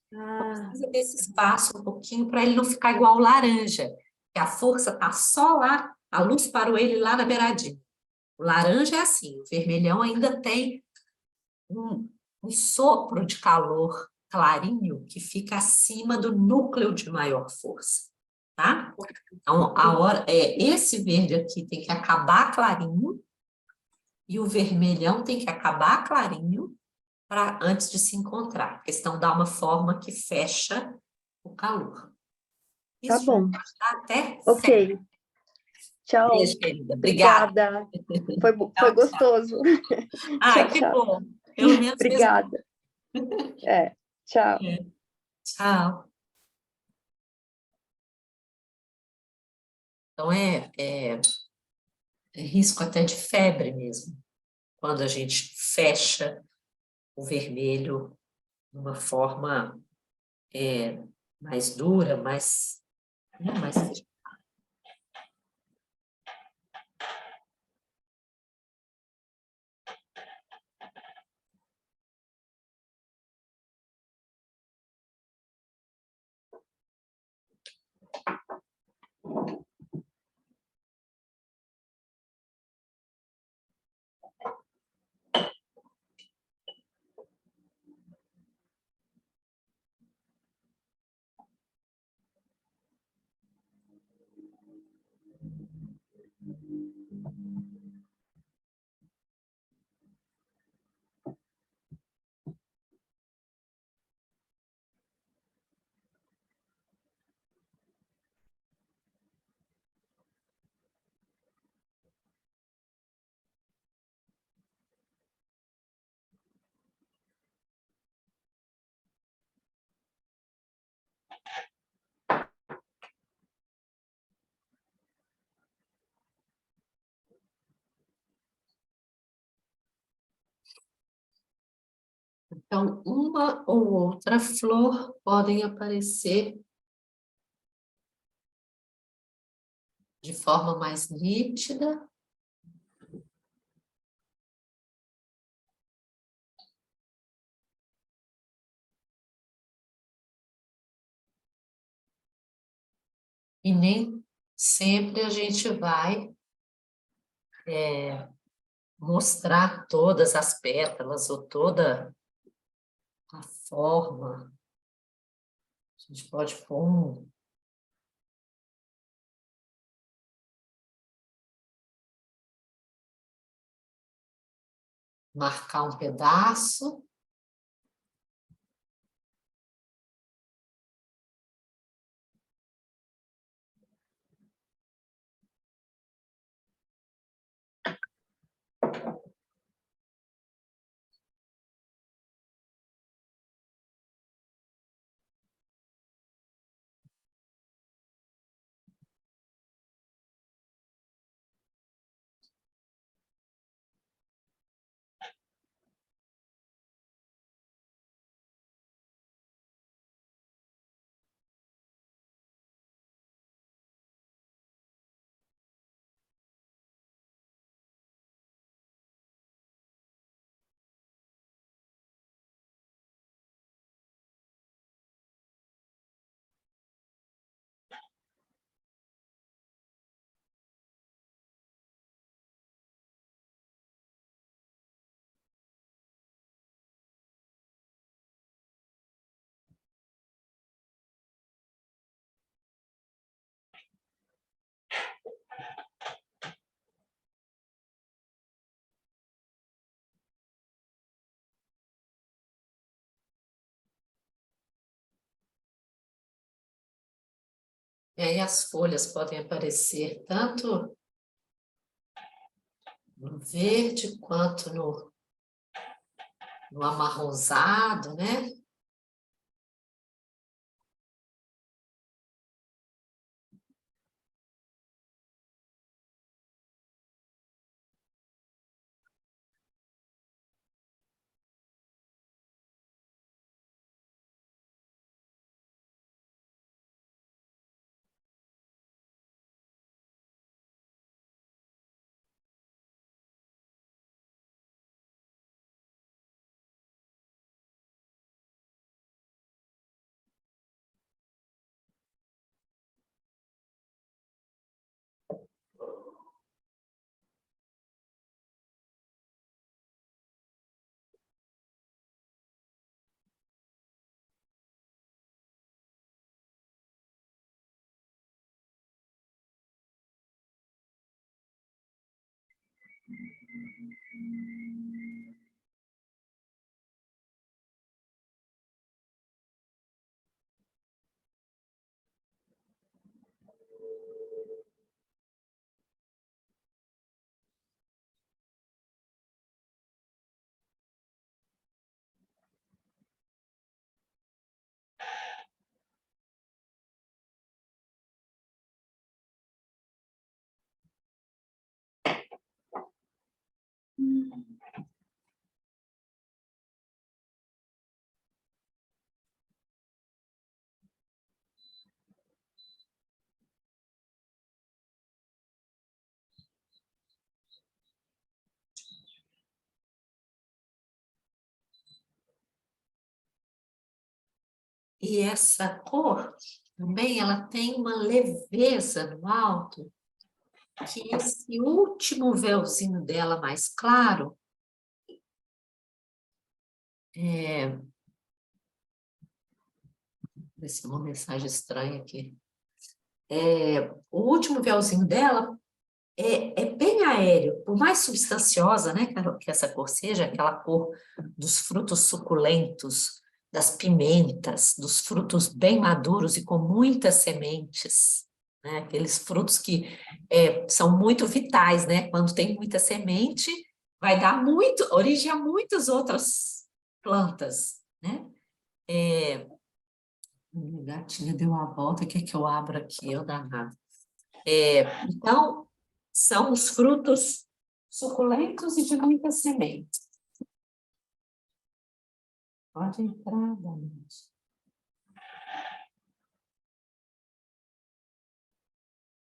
Precisa desse espaço um pouquinho para ele não ficar igual o laranja, que a força está só lá, a luz parou ele lá na beiradinha. O laranja é assim, o vermelhão ainda tem um sopro de calor clarinho que fica acima do núcleo de maior força, tá? Então, esse verde aqui tem que acabar clarinho e o vermelhão tem que acabar clarinho antes de se encontrar, porque senão dá uma forma que fecha o calor. Tá Isso bom. até Ok. Tchau. Beijo, querida. Obrigada. Obrigada. Foi gostoso. Ai, Tchau, que tchau. bom. Pelo menos fez Obrigada. Tchau. Tchau. Então, é risco até de febre mesmo, quando a gente fecha o vermelho de uma forma mais dura, mais fechada. Então, uma ou outra flor podem aparecer de forma mais nítida. E nem sempre a gente vai mostrar todas as pétalas ou toda a forma. A gente pode pôr marcar um pedaço. E aí as folhas podem aparecer tanto no verde quanto no amarronzado, né? E essa cor também, ela tem uma leveza no alto, que esse último véuzinho dela mais claro, esse é uma mensagem estranha aqui. O último véuzinho dela é bem aéreo, por mais substanciosa, né, que essa cor seja, aquela cor dos frutos suculentos, das pimentas, dos frutos bem maduros e com muitas sementes, né, aqueles frutos que são muito vitais, né, quando tem muita semente, vai dar origem a muitas outras plantas, né. Minha gatinha deu uma volta, quer que eu abra aqui, eu danado. Então, são os frutos suculentos e de muitas sementes. Pode entrar, Danite.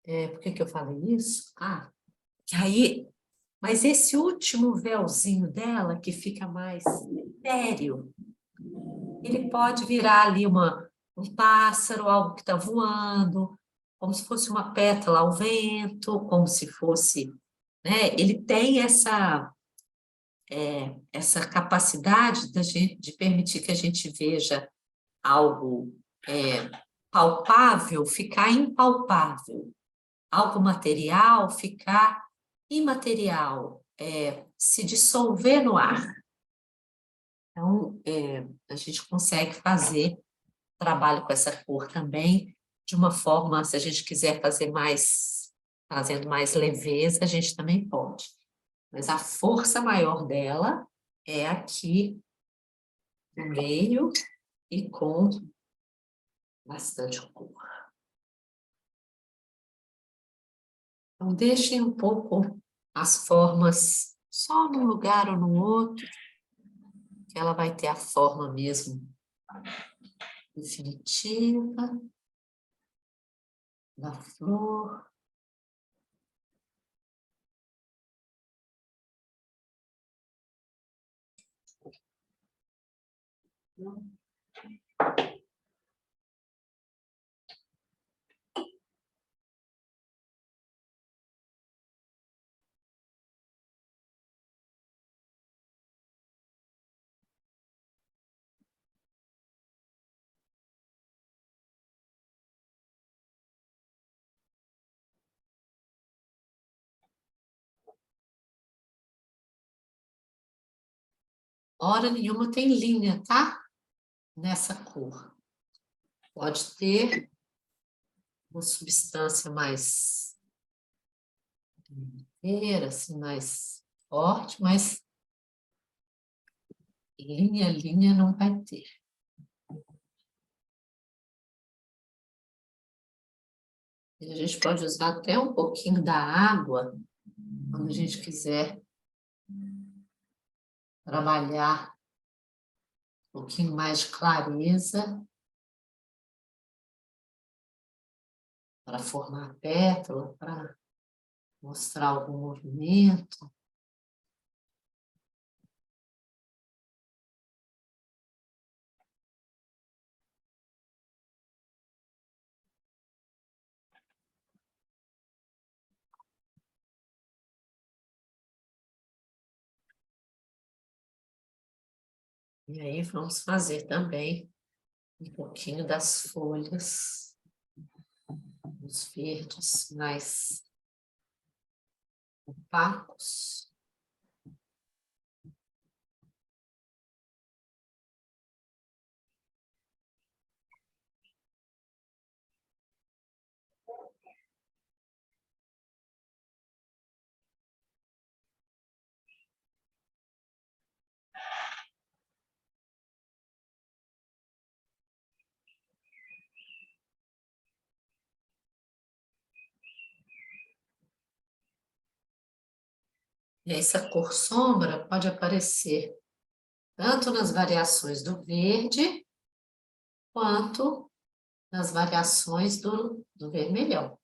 Por que eu falei isso? Que aí, mas esse último véuzinho dela, que fica mais etéreo, ele pode virar ali um pássaro, algo que está voando, como se fosse uma pétala ao vento, como se fosse, né? Ele tem essa capacidade de permitir que a gente veja algo palpável ficar impalpável, algo material ficar imaterial, se dissolver no ar. Então, a gente consegue fazer trabalho com essa cor também, de uma forma, se a gente quiser fazer mais, fazendo mais leveza, a gente também pode. Mas a força maior dela é aqui no meio e com bastante cor. Então, deixem um pouco as formas só num lugar ou no outro, que ela vai ter a forma mesmo definitiva da flor. Hora nenhuma tem linha, tá? Nessa cor. Pode ter uma substância mais inteira, assim, mais forte, mas linha não vai ter. E a gente pode usar até um pouquinho da água, quando a gente quiser trabalhar um pouquinho mais de clareza, para formar a pétala, para mostrar algum movimento. E aí vamos fazer também um pouquinho das folhas, os verdes mais opacos. E essa cor sombra pode aparecer tanto nas variações do verde, quanto nas variações do vermelhão.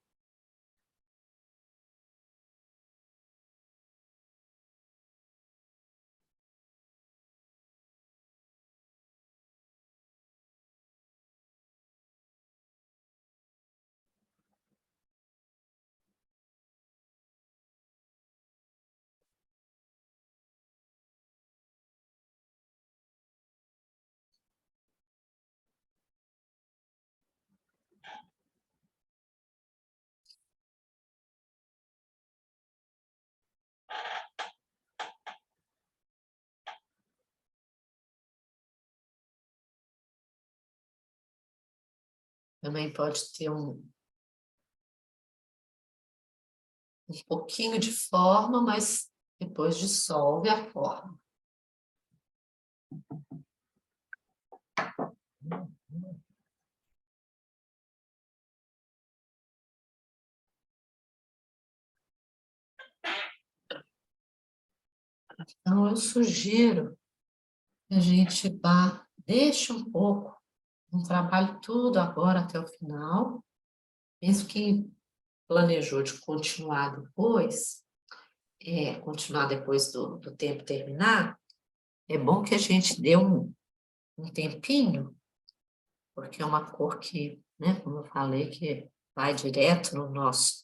Também pode ter um pouquinho de forma, mas depois dissolve a forma. Então, eu sugiro que a gente deixe um pouco, não trabalhe tudo agora até o final, mesmo que planejou de continuar depois do tempo terminar, é bom que a gente dê um tempinho, porque é uma cor que, né, como eu falei, que vai direto no nosso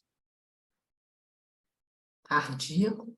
cardíaco.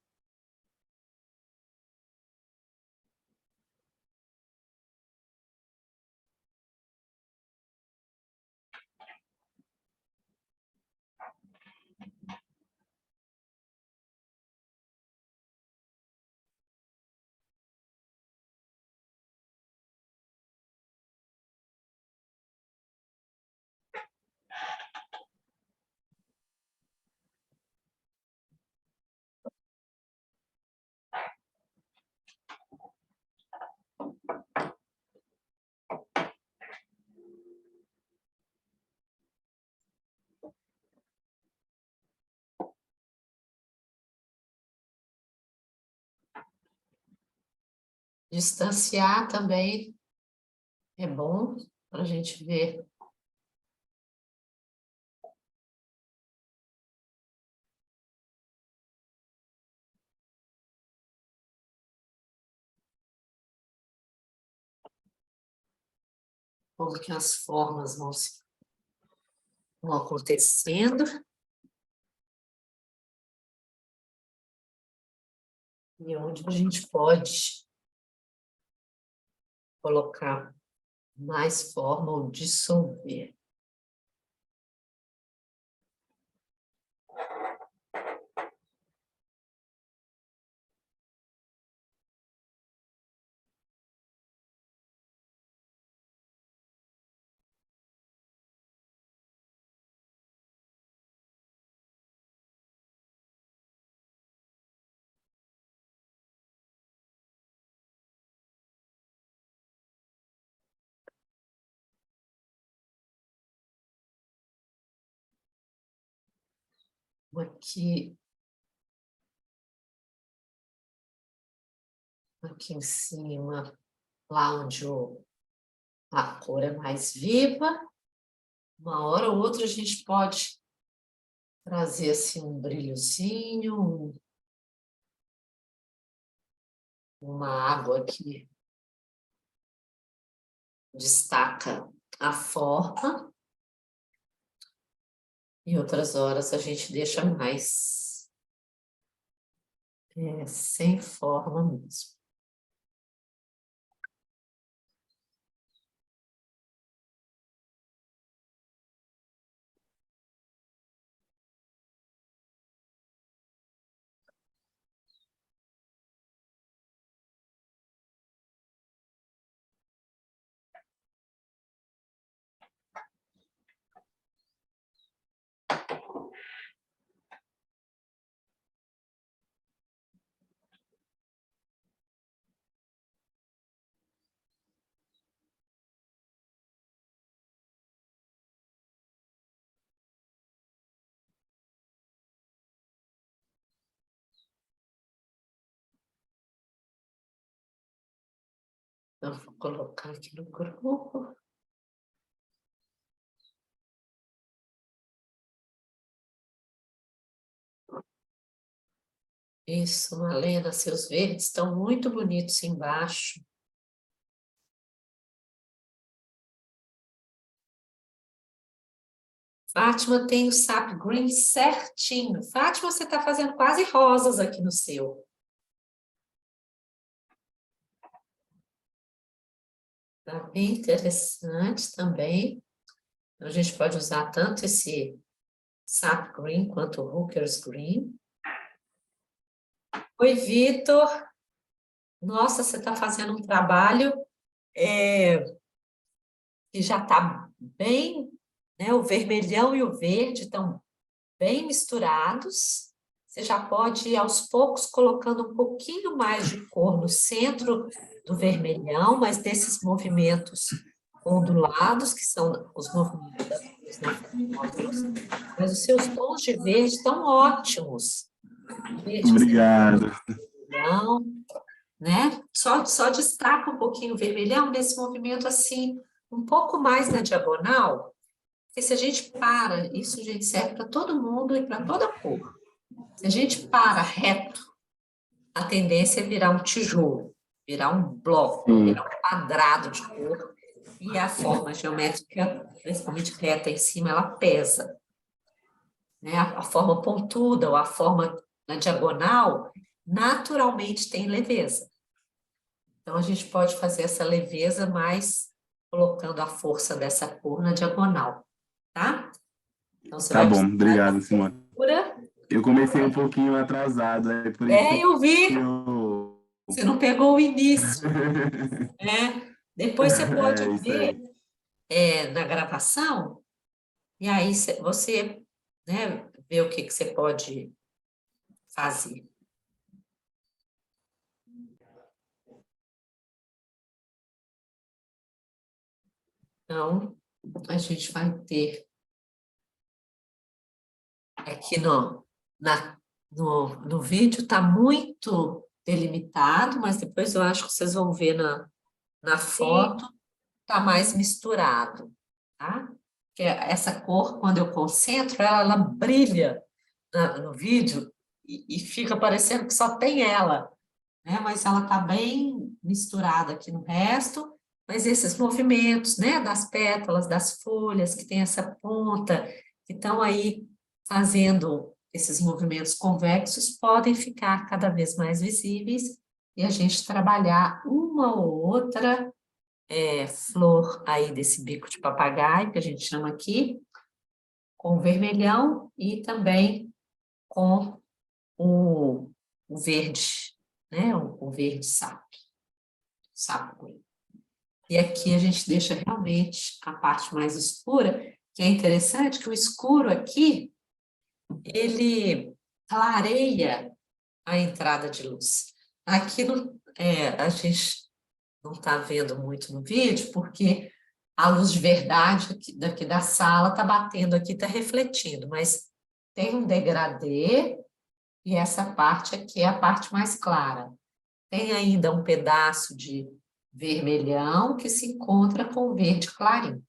Distanciar também é bom para a gente ver. Como que as formas vão acontecendo. E onde a gente pode colocar mais forma ou dissolver. Aqui em cima, lá onde a cor é mais viva, uma hora ou outra a gente pode trazer assim um brilhozinho, uma água que destaca a forma, e outras horas a gente deixa mais sem forma mesmo. Então, vou colocar aqui no grupo. Isso, Malena, seus verdes estão muito bonitos embaixo. Fátima tem o sap green certinho. Fátima, você está fazendo quase rosas aqui no seu. Tá bem interessante também. Então, a gente pode usar tanto esse sap green quanto o Hooker's green. Oi, Vitor. Nossa, você está fazendo um trabalho que já está bem, né? O vermelhão e o verde estão bem misturados. Você já pode ir aos poucos colocando um pouquinho mais de cor no centro do vermelhão, mas desses movimentos ondulados, que são os movimentos das cores naturais. Mas os seus tons de verde estão ótimos. Verde, Obrigado. vermelhão, né? Só destaca um pouquinho o vermelhão nesse movimento assim, um pouco mais na diagonal, porque se a gente para, isso, gente, serve para todo mundo e para toda cor. Se a gente para reto, a tendência é virar um tijolo, virar um bloco, virar um quadrado de cor, e a forma geométrica, principalmente reta em cima, ela pesa. Né? A forma pontuda ou a forma na diagonal, naturalmente tem leveza. Então, a gente pode fazer essa leveza mais colocando a força dessa cor na diagonal, tá? Então, você Tá vai bom, obrigado, Simone. Pura. Eu comecei um pouquinho atrasado, por isso Eu vi. que eu... Você não pegou o início, né? Depois você pode isso ver aí. na gravação, e aí você, né, vê o que você pode fazer. Então, a gente vai ter aqui no vídeo, está muito delimitado, mas depois eu acho que vocês vão ver na foto, tá mais misturado, tá? Porque essa cor, quando eu concentro, ela brilha no vídeo e fica parecendo que só tem ela, né? Mas ela tá bem misturada aqui no resto, mas esses movimentos, né, das pétalas, das folhas, que tem essa ponta, que estão aí fazendo esses movimentos convexos, podem ficar cada vez mais visíveis e a gente trabalhar uma ou outra flor aí desse bico de papagaio, que a gente chama aqui, com o vermelhão e também com o verde, né? O verde sapo. E aqui a gente deixa realmente a parte mais escura, que é interessante que o escuro aqui, ele clareia a entrada de luz. Aqui a gente não está vendo muito no vídeo, porque a luz de verdade daqui da sala está batendo aqui, está refletindo, mas tem um degradê e essa parte aqui é a parte mais clara. Tem ainda um pedaço de vermelhão que se encontra com verde clarinho.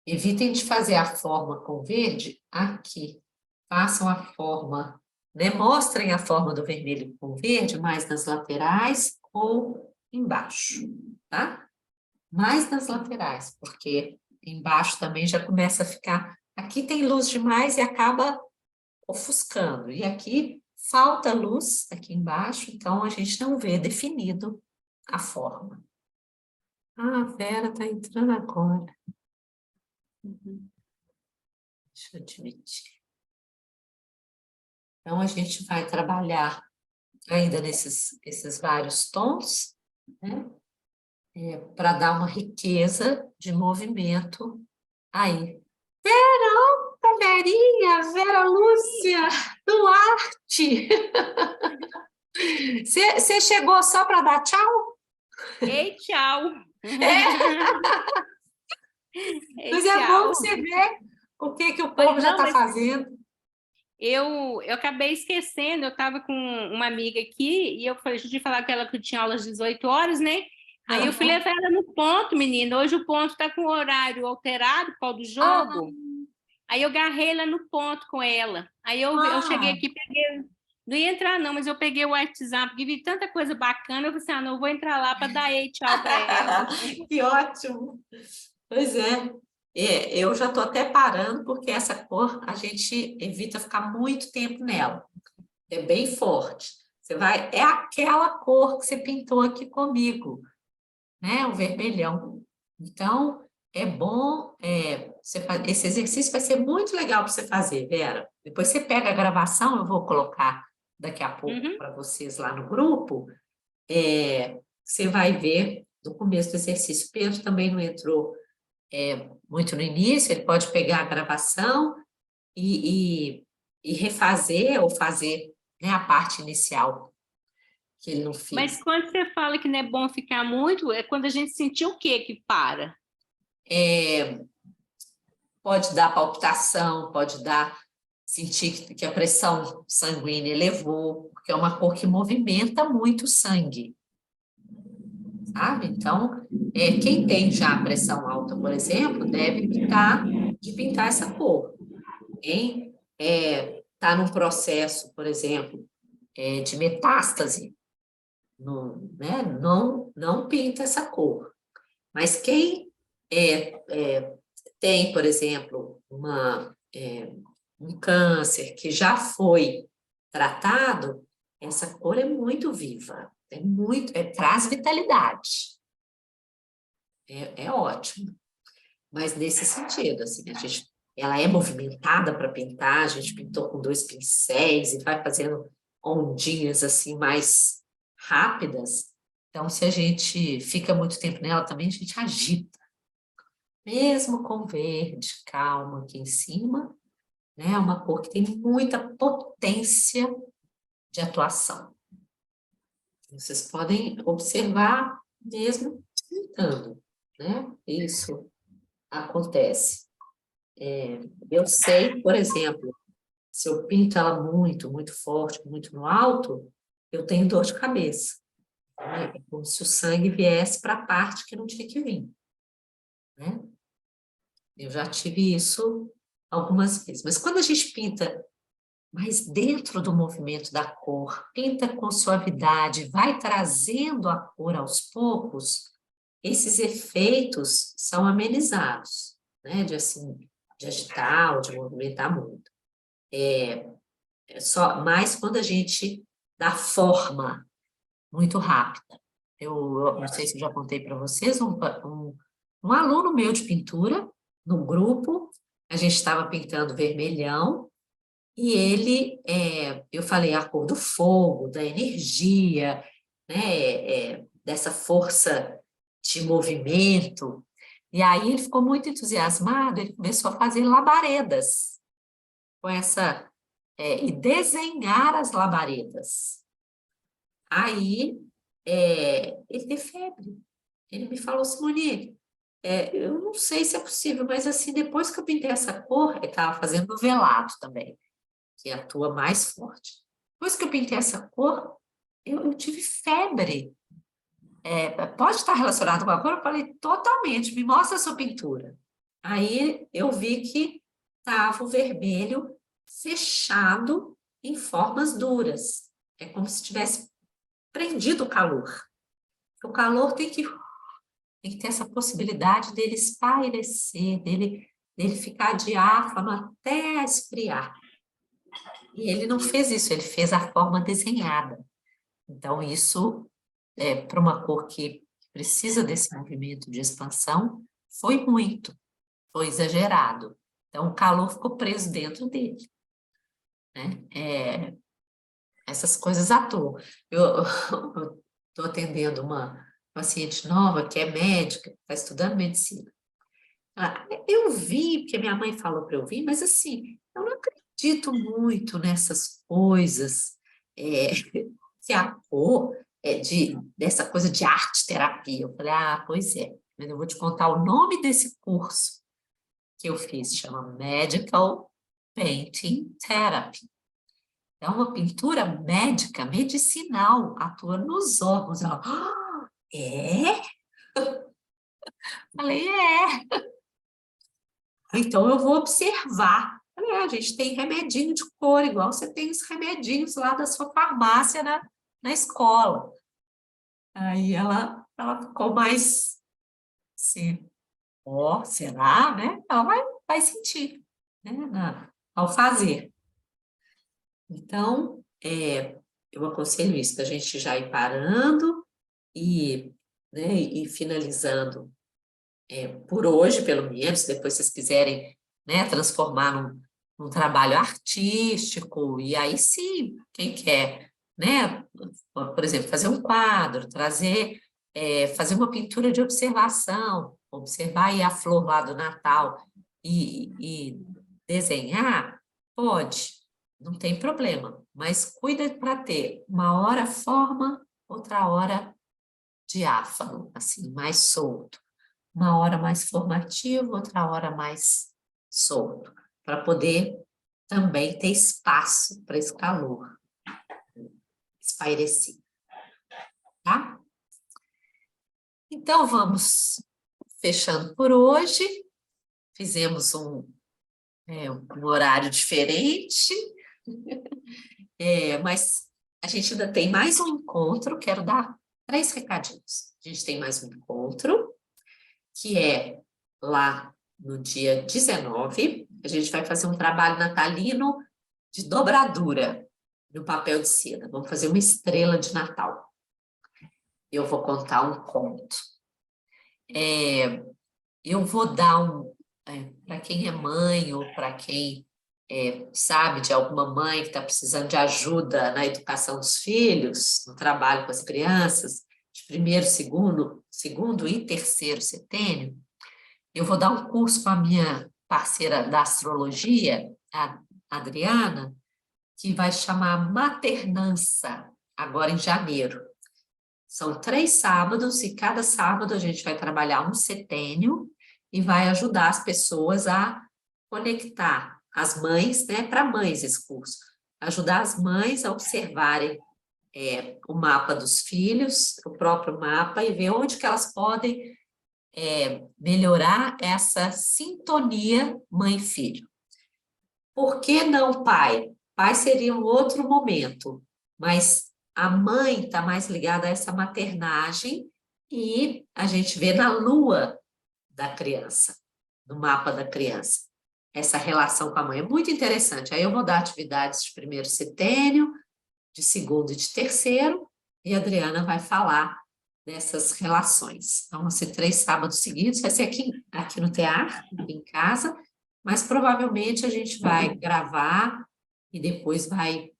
Evitem de fazer a forma com verde aqui. Façam a forma, né? Mostrem a forma do vermelho com verde mais nas laterais ou embaixo, tá? Mais nas laterais, porque embaixo também já começa a ficar... Aqui tem luz demais e acaba ofuscando. E aqui falta luz, aqui embaixo, então a gente não vê definido a forma. Ah, a Vera está entrando agora. Deixa eu admitir. Então, a gente vai trabalhar ainda nesses vários tons, né? Para dar uma riqueza de movimento aí. Verinha, Vera Lúcia, Duarte! Você chegou só para dar tchau? Ei, tchau! Mas é bom você ver o que o povo já está fazendo. Eu acabei esquecendo, eu estava com uma amiga aqui e eu falei, deixa eu falar com ela que eu tinha aula às 18 horas, né? Aí eu fui levar ela no ponto, menina. Hoje o ponto está com o horário alterado por causa do jogo. Aí eu agarrei ela no ponto com ela. Aí eu cheguei aqui, peguei... Não ia entrar, não, mas eu peguei o WhatsApp, porque vi tanta coisa bacana, eu falei assim, não, eu vou entrar lá para dar tchau para ela. Que ótimo! Pois é. Eu já estou até parando, porque essa cor a gente evita ficar muito tempo nela. É bem forte. É aquela cor que você pintou aqui comigo, né? O vermelhão. Então, é bom... esse exercício vai ser muito legal para você fazer, Vera. Depois você pega a gravação, eu vou colocar daqui a pouco para vocês lá no grupo. Você vai ver do começo do exercício. Pedro também não entrou muito no início, ele pode pegar a gravação e refazer ou fazer, né, a parte inicial que ele não fez. Mas quando você fala que não é bom ficar muito, é quando a gente sentir o quê que para? Pode dar palpitação, pode dar sentir que a pressão sanguínea elevou, porque é uma cor que movimenta muito o sangue. Sabe? Então, quem tem já a pressão alta, por exemplo, deve evitar de pintar essa cor. Quem está num processo, por exemplo, de metástase, não pinta essa cor. Mas quem tem, por exemplo, um câncer que já foi tratado, essa cor é muito viva. Traz vitalidade. É ótimo. Mas nesse sentido, assim, ela é movimentada para pintar, a gente pintou com 2 pincéis e vai fazendo ondinhas assim mais rápidas. Então, se a gente fica muito tempo nela também, a gente agita. Mesmo com verde, calma aqui em cima, né? É uma cor que tem muita potência de atuação. Vocês podem observar mesmo pintando, né? Isso acontece. Eu sei, por exemplo, se eu pinto ela muito, muito forte, muito no alto, eu tenho dor de cabeça. Né? É como se o sangue viesse para a parte que não tinha que vir. Né? Eu já tive isso algumas vezes. Mas quando a gente pinta mais dentro do movimento da cor, pinta com suavidade, vai trazendo a cor aos poucos, esses efeitos são amenizados, né? De agitar ou de movimentar muito. É só mais quando a gente dá forma muito rápida. Eu não sei se eu já contei para vocês, um aluno meu de pintura, no grupo, a gente estava pintando vermelhão, e ele, eu falei a cor do fogo, da energia, né, dessa força de movimento, e aí ele ficou muito entusiasmado, ele começou a fazer labaredas, com essa, e desenhar as labaredas. Aí, ele teve febre. Ele me falou, Simone, eu não sei se é possível, mas assim, depois que eu pintei essa cor, ele estava fazendo velado também, que atua mais forte. Depois que eu pintei essa cor, eu tive febre. Pode estar relacionado com a cor? Eu falei, totalmente, me mostra a sua pintura. Aí eu vi que estava o vermelho fechado em formas duras. É como se tivesse prendido o calor. O calor tem que ter essa possibilidade dele espairecer, dele ficar diáfano até esfriar. E ele não fez isso, ele fez a forma desenhada. Então, isso, para uma cor que precisa desse movimento de expansão, foi muito, foi exagerado. Então, o calor ficou preso dentro dele. Né? Essas coisas atuam. Eu estou atendendo uma paciente nova que é médica, está estudando medicina. Eu vi, porque minha mãe falou para eu vir, mas assim, eu não acredito muito nessas coisas, que a cor dessa coisa de arte-terapia. Eu falei, pois é, mas eu vou te contar o nome desse curso que eu fiz, chama Medical Painting Therapy. É uma pintura médica, medicinal, atua nos órgãos. Ela, é? Falei, Então eu vou observar. Falei, a gente tem remedinho de cor, igual você tem os remedinhos lá da sua farmácia na escola. Aí ela ficou mais assim, será, né? Ela vai sentir, né, ao fazer. Então, eu aconselho isso, da gente já ir parando e finalizando por hoje, pelo menos, depois vocês quiserem, né, transformar num trabalho artístico, e aí sim, quem quer, né, por exemplo, fazer um quadro, fazer uma pintura de observação, observar aí a flor lá do Natal e desenhar, pode, não tem problema, mas cuida para ter uma hora forma, outra hora diáfano, assim, mais solto. Uma hora mais formativo, outra hora mais solto, para poder também ter espaço para esse calor espairecer, tá? Então, vamos fechando por hoje. Fizemos um horário diferente, mas a gente ainda tem mais um encontro, quero dar 3 recadinhos. A gente tem mais um encontro, que é lá no dia 19, a gente vai fazer um trabalho natalino de dobradura no papel de seda. Vamos fazer uma estrela de Natal. Eu vou contar um conto. Eu vou dar para quem é mãe ou para quem sabe de alguma mãe que está precisando de ajuda na educação dos filhos, no trabalho com as crianças, de primeiro, segundo e terceiro setênio, eu vou dar um curso com a minha parceira da astrologia, a Adriana, que vai chamar Maternança, agora em janeiro. São 3 sábados e cada sábado a gente vai trabalhar um setênio e vai ajudar as pessoas a conectar as mães, né, para mães esse curso, ajudar as mães a observarem o mapa dos filhos, o próprio mapa, e ver onde que elas podem melhorar essa sintonia mãe-filho. Por que não pai? Pai seria um outro momento, mas a mãe está mais ligada a essa maternagem e a gente vê na lua da criança, no mapa da criança, essa relação com a mãe. É muito interessante. Aí eu vou dar atividades de primeiro setênio, de segundo e de terceiro, e a Adriana vai falar dessas relações. Então, vão ser 3 sábados seguidos, vai ser aqui no teatro, em casa, mas provavelmente a gente vai gravar e depois vai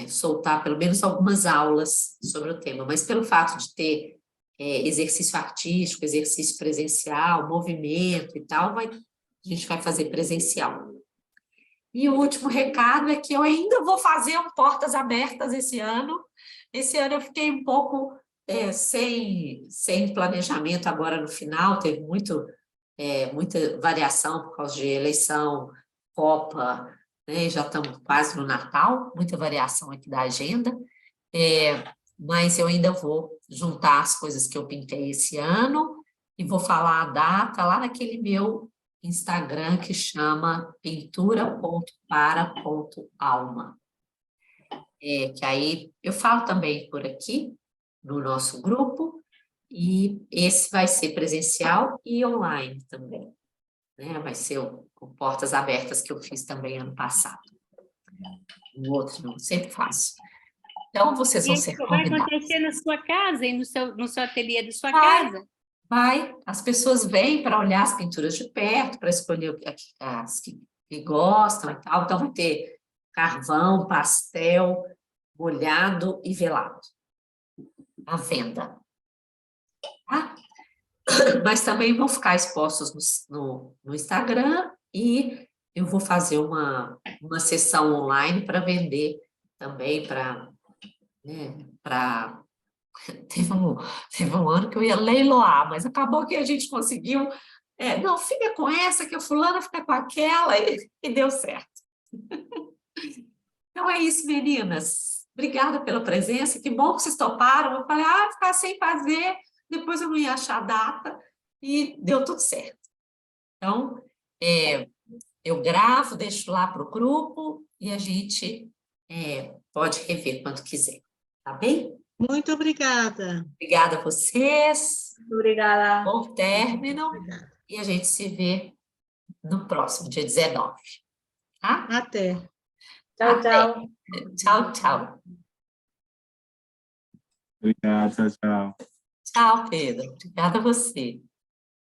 soltar pelo menos algumas aulas sobre o tema. Mas pelo fato de ter exercício artístico, exercício presencial, movimento e tal, a gente vai fazer presencial. E o último recado é que eu ainda vou fazer um Portas Abertas esse ano. Esse ano eu fiquei um pouco sem planejamento agora no final, teve muita variação por causa de eleição, Copa, né? Já estamos quase no Natal, muita variação aqui da agenda, mas eu ainda vou juntar as coisas que eu pintei esse ano e vou falar a data lá naquele meu Instagram que chama pintura.para.alma. Que aí eu falo também por aqui, no nosso grupo, e esse vai ser presencial e online também, né? Vai ser o Portas Abertas que eu fiz também ano passado. O outro não, sempre faço. Então, vocês vão ser Isso vai convidados. acontecer na sua casa e no seu ateliê da sua Vai. casa? As pessoas vêm para olhar as pinturas de perto, para escolher as que gostam e tal. Então, vai ter carvão, pastel, molhado e velado à venda. Tá? Mas também vão ficar expostos no Instagram e eu vou fazer uma sessão online para vender também teve um ano que eu ia leiloar, mas acabou que a gente conseguiu. Não, fica com essa, que a fulana fica com aquela, e deu certo. Então é isso, meninas. Obrigada pela presença, que bom que vocês toparam. Eu falei, ficar sem fazer, depois eu não ia achar data, e deu tudo certo. Então, eu gravo, deixo lá para o grupo, e a gente pode rever quando quiser, tá bem? Muito obrigada. Obrigada a vocês. Obrigada. Bom término. Obrigada. E a gente se vê no próximo, dia 19. Tá? Até. Tchau, tchau. Tchau, tchau. Obrigado, tchau, tchau. Tchau, Pedro. Obrigada a você.